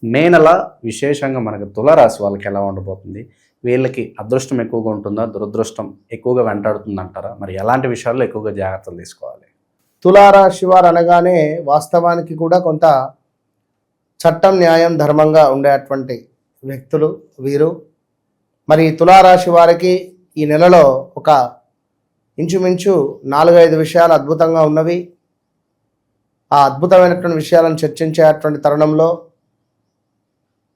మే నెల విశేషంగా మనకి తులారాశి వాళ్ళకి ఎలా ఉండబోతుంది? వీళ్ళకి అదృష్టం ఎక్కువగా ఉంటుందా, దురదృష్టం ఎక్కువగా వెంటాడుతుంది అంటారా? మరి ఎలాంటి విషయాల్లో ఎక్కువగా జాగ్రత్తలు తీసుకోవాలి? తులారాశి వారు అనగానే వాస్తవానికి కూడా కొంత చట్టం, న్యాయం, ధర్మంగా ఉండేటువంటి వ్యక్తులు వీరు. మరి తులారాశి వారికి ఈ నెలలో ఒక ఇంచుమించు 4-5 విషయాలు అద్భుతంగా ఉన్నవి. ఆ అద్భుతమైనటువంటి విషయాలను చర్చించేటువంటి తరుణంలో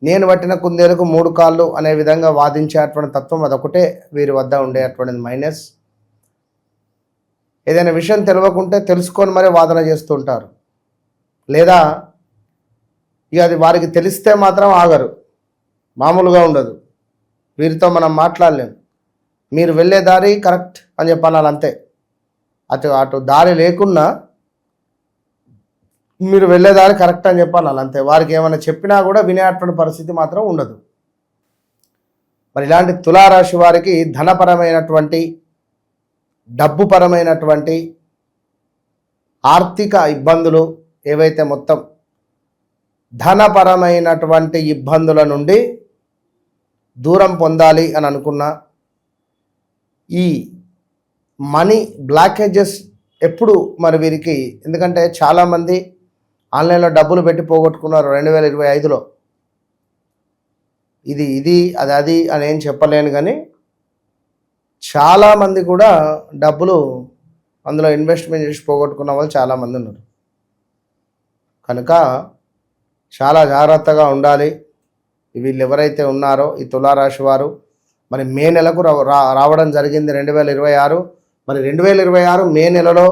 నేను పట్టిన కుందేలకు 3 కాళ్ళు అనే విధంగా వాదించేటువంటి తత్వం అదొకటే వీరి వద్ద ఉండేటువంటిది మైనస్. ఏదైనా విషయం తెలియకుంటే తెలుసుకొని మరీ వాదన చేస్తూ ఉంటారు, లేదా ఇక అది వారికి తెలిస్తే మాత్రం ఆగరు, మామూలుగా ఉండదు. వీరితో మనం మాట్లాడలేం. మీరు వెళ్ళే దారి కరెక్ట్ అని చెప్పాలి అంతే. అటు దారి లేకున్నా మీరు వెళ్ళే దారి కరెక్ట్ అని చెప్పాలి అంతే. వారికి ఏమైనా చెప్పినా కూడా వినేటువంటి పరిస్థితి మాత్రం ఉండదు. మరి ఇలాంటి తులారాశి వారికి ధనపరమైనటువంటి, డబ్బుపరమైనటువంటి ఆర్థిక ఇబ్బందులు ఏవైతే మొత్తం ధనపరమైనటువంటి ఇబ్బందుల నుండి దూరం పొందాలి అని అనుకున్నా, ఈ మనీ బ్లాకేజెస్ ఎప్పుడు మరి వీరికి, ఎందుకంటే చాలామంది ఆన్లైన్లో డబ్బులు పెట్టి పోగొట్టుకున్నారు 2025లో. ఇది అది అని ఏం చెప్పలేను, కానీ చాలామంది కూడా డబ్బులు అందులో ఇన్వెస్ట్మెంట్ చేసి పోగొట్టుకున్న వాళ్ళు చాలామంది ఉన్నారు. కనుక చాలా జాగ్రత్తగా ఉండాలి. వీళ్ళు ఎవరైతే ఉన్నారో ఈ తులారాశి వారు మరి మే నెలకు రావడం జరిగింది 2026. మరి 2026 మే నెలలో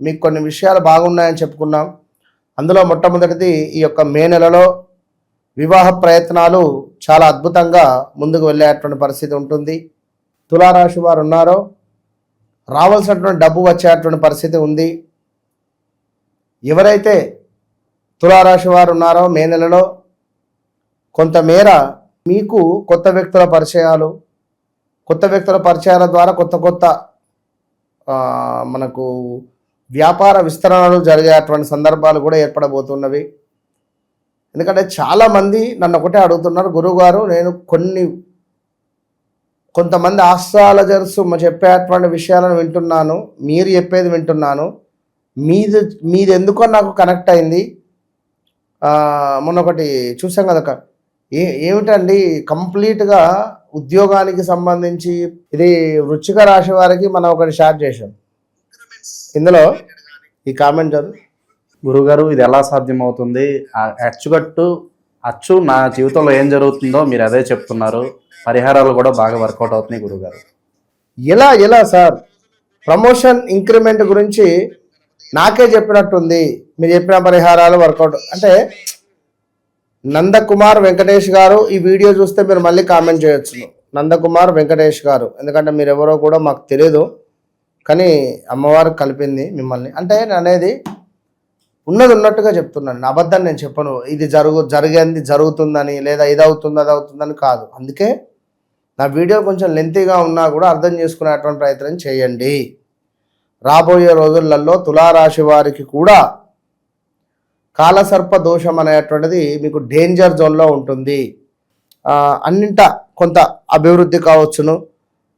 మీకు కొన్ని విషయాలు బాగున్నాయని చెప్పుకున్నాం. అందులో మొట్టమొదటిది ఈ యొక్క మే నెలలో వివాహ ప్రయత్నాలు చాలా అద్భుతంగా ముందుకు వెళ్ళేటువంటి పరిస్థితి ఉంటుంది. తులారాశి వారు ఉన్నారో రావాల్సినటువంటి డబ్బు వచ్చేటువంటి పరిస్థితి ఉంది. ఎవరైతే తులారాశి వారు ఉన్నారో మే నెలలో కొంతమేర మీకు కొత్త వ్యక్తుల పరిచయాల ద్వారా కొత్త మనకు వ్యాపార విస్తరణలు జరిగేటువంటి సందర్భాలు కూడా ఏర్పడబోతున్నవి. ఎందుకంటే చాలామంది నన్ను ఒకటే అడుగుతున్నారు, గురువుగారు నేను కొంతమంది ఆస్ట్రాలజర్స్ చెప్పేటువంటి విషయాలను వింటున్నాను, మీరు చెప్పేది వింటున్నాను, మీది ఎందుకో నాకు కనెక్ట్ అయింది. మొన్న ఒకటి చూసాం కదా, ఏమిటండి కంప్లీట్గా ఉద్యోగానికి సంబంధించి ఇది వృశ్చిక రాశి వారికి మనం ఒకటి షేర్ చేసాం. ఇందులో ఈ కామెంట్ గురుగారు, ఇది ఎలా సాధ్యమవుతుంది? అచ్చు నా జీవితంలో ఏం జరుగుతుందో మీరు అదే చెప్తున్నారు. పరిహారాలు కూడా బాగా వర్కౌట్ అవుతున్నాయి గురుగారు. ఎలా సార్ ప్రమోషన్ ఇంక్రిమెంట్ గురించి నాకే చెప్పినట్టుంది. మీరు చెప్పిన పరిహారాలు వర్కౌట్ అంటే నందకుమార్ వెంకటేష్ గారు ఈ వీడియో చూస్తే మీరు మళ్ళీ కామెంట్ చేయొచ్చు. నందకుమార్ వెంకటేష్ గారు, ఎందుకంటే మీరు ఎవరో కూడా మాకు తెలియదు, కానీ అమ్మవారు కలిపింది మిమ్మల్ని. అంటే నేను అనేది ఉన్నది ఉన్నట్టుగా చెప్తున్నాను, అబద్ధం నేను చెప్పను. ఇది జరిగింది జరుగుతుందని లేదా ఇది అవుతుంది అది అవుతుందని కాదు. అందుకే నా వీడియో కొంచెం లెంతీగా ఉన్నా కూడా అర్థం చేసుకునేటువంటి ప్రయత్నం చేయండి. రాబోయే రోజులలో తులారాశి వారికి కూడా కాలసర్ప దోషం అనేటువంటిది మీకు డేంజర్ జోన్లో ఉంటుంది. అన్నింట కొంత అభివృద్ధి కావచ్చును.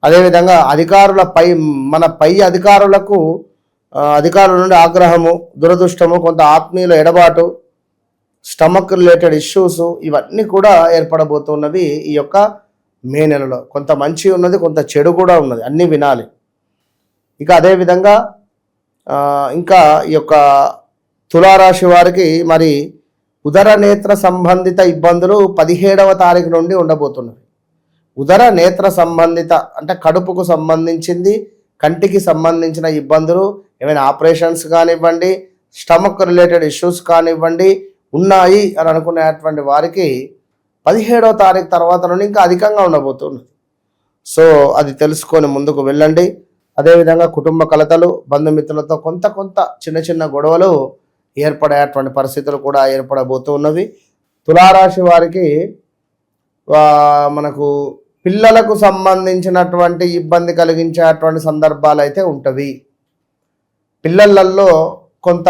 అదేవిధంగా మన పై అధికారులకు అధికారుల నుండి ఆగ్రహము, దురదృష్టము, కొంత ఆత్మీయుల ఎడబాటు, స్టమక్ రిలేటెడ్ ఇష్యూస్ ఇవన్నీ కూడా ఏర్పడబోతున్నవి ఈ యొక్క మే నెలలో. కొంత మంచి ఉన్నది, కొంత చెడు కూడా ఉన్నది, అన్నీ వినాలి. ఇక అదేవిధంగా ఇంకా ఈ యొక్క తులారాశి వారికి మరి ఉదర నేత్ర సంబంధిత ఇబ్బందులు 17వ తారీఖు నుండి ఉండబోతున్నవి. ఉదర నేత్ర సంబంధిత అంటే కడుపుకు సంబంధించింది, కంటికి సంబంధించిన ఇబ్బందులు, ఏమైనా ఆపరేషన్స్ కానివ్వండి, స్టమక్ రిలేటెడ్ ఇష్యూస్ కానివ్వండి ఉన్నాయి అని అనుకునేటువంటి వారికి 17వ తారీఖు తర్వాత నుండి ఇంకా అధికంగా ఉండబోతున్నది. సో అది తెలుసుకొని ముందుకు వెళ్ళండి. అదేవిధంగా కుటుంబ కలతలు, బంధుమిత్రులతో కొంత చిన్న చిన్న గొడవలు ఏర్పడేటువంటి పరిస్థితులు కూడా ఏర్పడబోతున్నవి. తులారాశి వారికి మనకు పిల్లలకు సంబంధించినటువంటి ఇబ్బంది కలిగించేటువంటి సందర్భాలు అయితే ఉంటవి. పిల్లలలో కొంత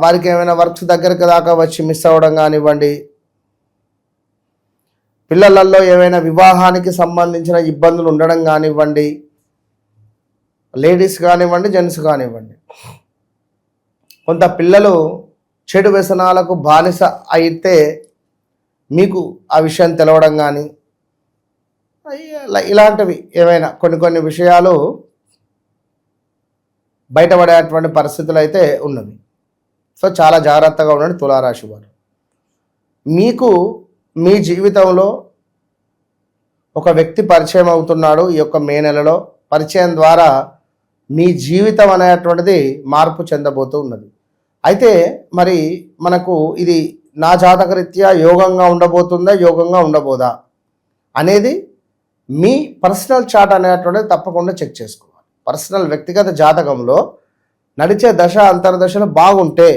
వారికి ఏమైనా వర్క్స్ దగ్గరికి దాకా వచ్చి మిస్ అవ్వడం కానివ్వండి, పిల్లలలో ఏమైనా వివాహానికి సంబంధించిన ఇబ్బందులు ఉండడం కానివ్వండి, లేడీస్ కానివ్వండి, జెంట్స్ కానివ్వండి, కొంత పిల్లలు చెడు వ్యసనాలకు బానిస అయితే మీకు ఆ విషయం తెలవడం కానీ ఇలాంటివి ఏమైనా కొన్ని విషయాలు బయటపడేటువంటి పరిస్థితులు అయితే ఉన్నవి. సో చాలా జాగ్రత్తగా ఉండండి తులారాశి వారు. మీకు మీ జీవితంలో ఒక వ్యక్తి పరిచయం అవుతున్నాడు ఈ యొక్క మే నెలలో. పరిచయం ద్వారా మీ జీవితం అనేటువంటిది మార్పు చెందబోతూ ఉన్నది. అయితే మరి మనకు ఇది నా జాతకరీత్యా యోగంగా ఉండబోతుందా, యోగంగా ఉండబోదా అనేది మీ పర్సనల్ చార్ట్ అనేటువంటిది తప్పకుండా చెక్ చేసుకోవాలి. పర్సనల్ వ్యక్తిగత జాతకంలో నడిచే దశ అంతర్దశలు బాగుంటే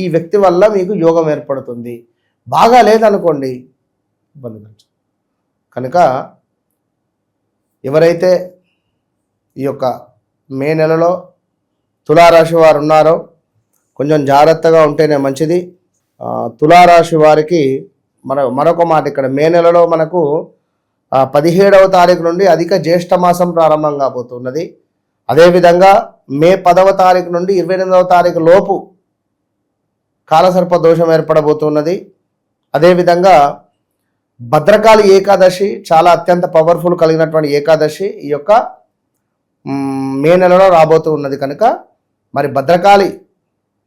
ఈ వ్యక్తి వల్ల మీకు యోగం ఏర్పడుతుంది. బాగా లేదనుకోండి ఇబ్బంది కనుక ఎవరైతే ఈ యొక్క మే నెలలో తులారాశి వారు ఉన్నారో కొంచెం జాగ్రత్తగా ఉంటేనే మంచిది. తులారాశి వారికి మరొక మాట, ఇక్కడ మే నెలలో మనకు 17వ తారీఖు నుండి అధిక జ్యేష్ఠ మాసం ప్రారంభం కాబోతున్నది. అదేవిధంగా మే 10వ తారీఖు నుండి 28వ తారీఖు లోపు కాలసర్ప దోషం ఏర్పడబోతున్నది. అదేవిధంగా భద్రకాళి ఏకాదశి చాలా అత్యంత పవర్ఫుల్ కలిగినటువంటి ఏకాదశి ఈ యొక్క మే నెలలో రాబోతూ ఉన్నది. కనుక మరి భద్రకాళి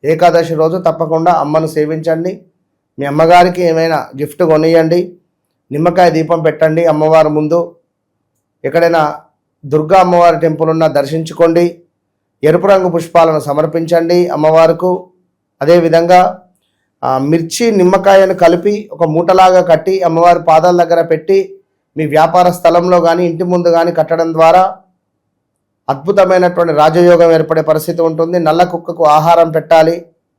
ఏకాదశి రోజు తప్పకుండా అమ్మను సేవించండి. మీ అమ్మగారికి ఏమైనా గిఫ్ట్ కొనియండి. నిమ్మకాయ దీపం పెట్టండి అమ్మవారి ముందు. ఎక్కడైనా దుర్గా అమ్మవారి టెంపుల్ ఉన్నా దర్శించుకోండి. ఎరుపు రంగు పుష్పాలను సమర్పించండి అమ్మవారికి. అదేవిధంగా మిర్చి నిమ్మకాయను కలిపి ఒక మూటలాగా కట్టి అమ్మవారి పాదాల దగ్గర పెట్టి మీ వ్యాపార స్థలంలో కానీ ఇంటి ముందు కానీ కట్టడం ద్వారా అద్భుతమైనటువంటి రాజయోగం ఏర్పడే పరిస్థితి ఉంటుంది. నల్ల కుక్కకు ఆహారం పెట్టాలి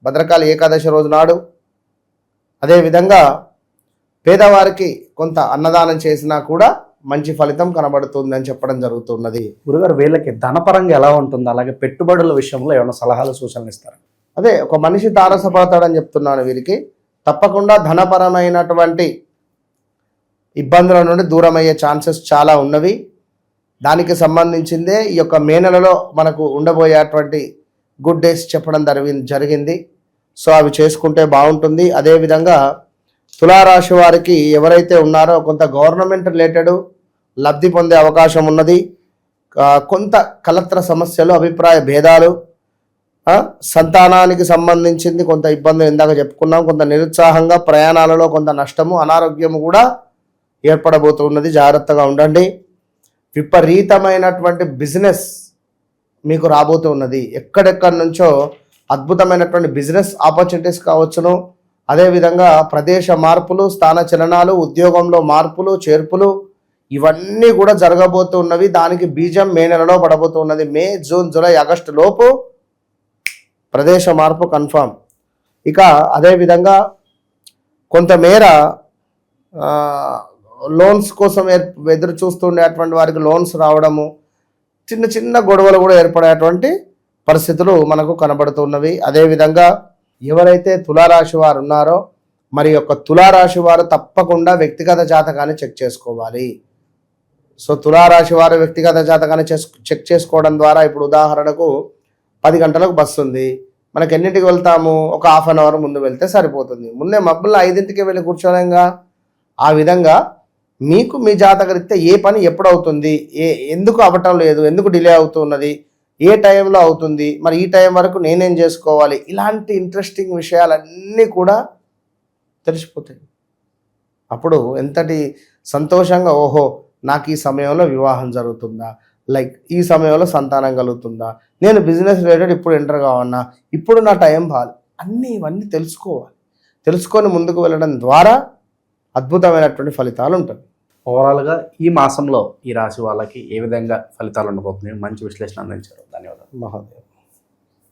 భద్రకాళి ఏకాదశి రోజు నాడు. అదేవిధంగా పేదవారికి కొంత అన్నదానం చేసినా కూడా మంచి ఫలితం కనబడుతుంది అని చెప్పడం జరుగుతున్నది. గురుగారు వీళ్ళకి ధనపరంగా ఎలా ఉంటుంది, అలాగే పెట్టుబడుల విషయంలో ఏమైనా సలహాలు సూచనలు ఇస్తారు? అదే ఒక మనిషి తారసపడతాడని చెప్తున్నాను. వీరికి తప్పకుండా ధనపరమైనటువంటి ఇబ్బందుల నుండి దూరం అయ్యే ఛాన్సెస్ చాలా ఉన్నవి. దానికి సంబంధించిందే ఈ యొక్క మే నెలలో మనకు ఉండబోయేటువంటి గుడ్ డేస్ చెప్పడం జరిగింది. సో అవి చేసుకుంటే బాగుంటుంది. అదేవిధంగా తులారాశి వారికి ఎవరైతే ఉన్నారో కొంత గవర్నమెంట్ రిలేటెడ్ లబ్ధి పొందే అవకాశం ఉన్నది. కొంత కలత్ర సమస్యలు, అభిప్రాయ భేదాలు, సంతానానికి సంబంధించింది కొంత ఇబ్బంది ఇందాక చెప్పుకున్నాం. కొంత నిరుత్సాహంగా ప్రయాణాలలో కొంత నష్టము, అనారోగ్యము కూడా ఏర్పడబోతున్నది, జాగ్రత్తగా ఉండండి. విపరీతమైనటువంటి బిజినెస్ మీకు రాబోతున్నది. ఎక్కడెక్కడి నుంచో అద్భుతమైనటువంటి బిజినెస్ ఆపర్చునిటీస్ కావచ్చును. అదేవిధంగా ప్రదేశ మార్పులు, స్థాన చలనాలు, ఉద్యోగంలో మార్పులు, చేర్పులు ఇవన్నీ కూడా జరగబోతున్నవి. దానికి బీజం మే నెలలో పడబోతున్నది. మే, జూన్, జూలై, ఆగస్టు లోపు ప్రదేశ మార్పు కన్ఫామ్. ఇక అదేవిధంగా కొంతమేర లోన్స్ కోసం ఎదురు చూస్తుండేటువంటి వారికి లోన్స్ రావడము, చిన్న చిన్న గొడవలు కూడా ఏర్పడేటువంటి పరిస్థితులు మనకు కనబడుతున్నవి. అదేవిధంగా ఎవరైతే తులారాశి వారు ఉన్నారో మరి యొక్క తులారాశి వారు తప్పకుండా వ్యక్తిగత జాతకాన్ని చెక్ చేసుకోవాలి. సో తులారాశి వారు వ్యక్తిగత జాతకాన్ని చెక్ చేసుకోవడం ద్వారా, ఇప్పుడు ఉదాహరణకు 10 గంటలకు బస్సు ఉంది, మనకి ఎన్నింటికి వెళ్తాము, ఒక హాఫ్ అన్ అవర్ ముందు వెళ్తే సరిపోతుంది. ముందే మబ్బుల్లో 5ంటికి వెళ్ళి కూర్చోలేంగా. ఆ విధంగా మీకు మీ జాతకరీత్యా ఏ పని ఎప్పుడు అవుతుంది, ఎందుకు అవ్వటం లేదు, ఎందుకు డిలే అవుతున్నది, ఏ టైంలో అవుతుంది, మరి ఈ టైం వరకు నేనేం చేసుకోవాలి, ఇలాంటి ఇంట్రెస్టింగ్ విషయాలన్నీ కూడా తెలిసిపోతాయి. అప్పుడు ఎంతటి సంతోషంగా, ఓహో నాకు ఈ సమయంలో వివాహం జరుగుతుందా, లైక్ ఈ సమయంలో సంతానం కలుగుతుందా, నేను బిజినెస్ రిలేటెడ్ ఇప్పుడు ఎంటర్ కావన్నా, ఇప్పుడు నా టైం బాగాలి, ఇవన్నీ తెలుసుకోవాలి. తెలుసుకొని ముందుకు వెళ్ళడం ద్వారా అద్భుతమైనటువంటి ఫలితాలు ఉంటాయి. ఓవరాల్గా ఈ మాసంలో ఈ రాశి వాళ్ళకి ఏ విధంగా ఫలితాలు ఉండబోతున్నాయి, మంచి విశ్లేషణ అందించారు. ధన్యవాదాలు. మహోదయం.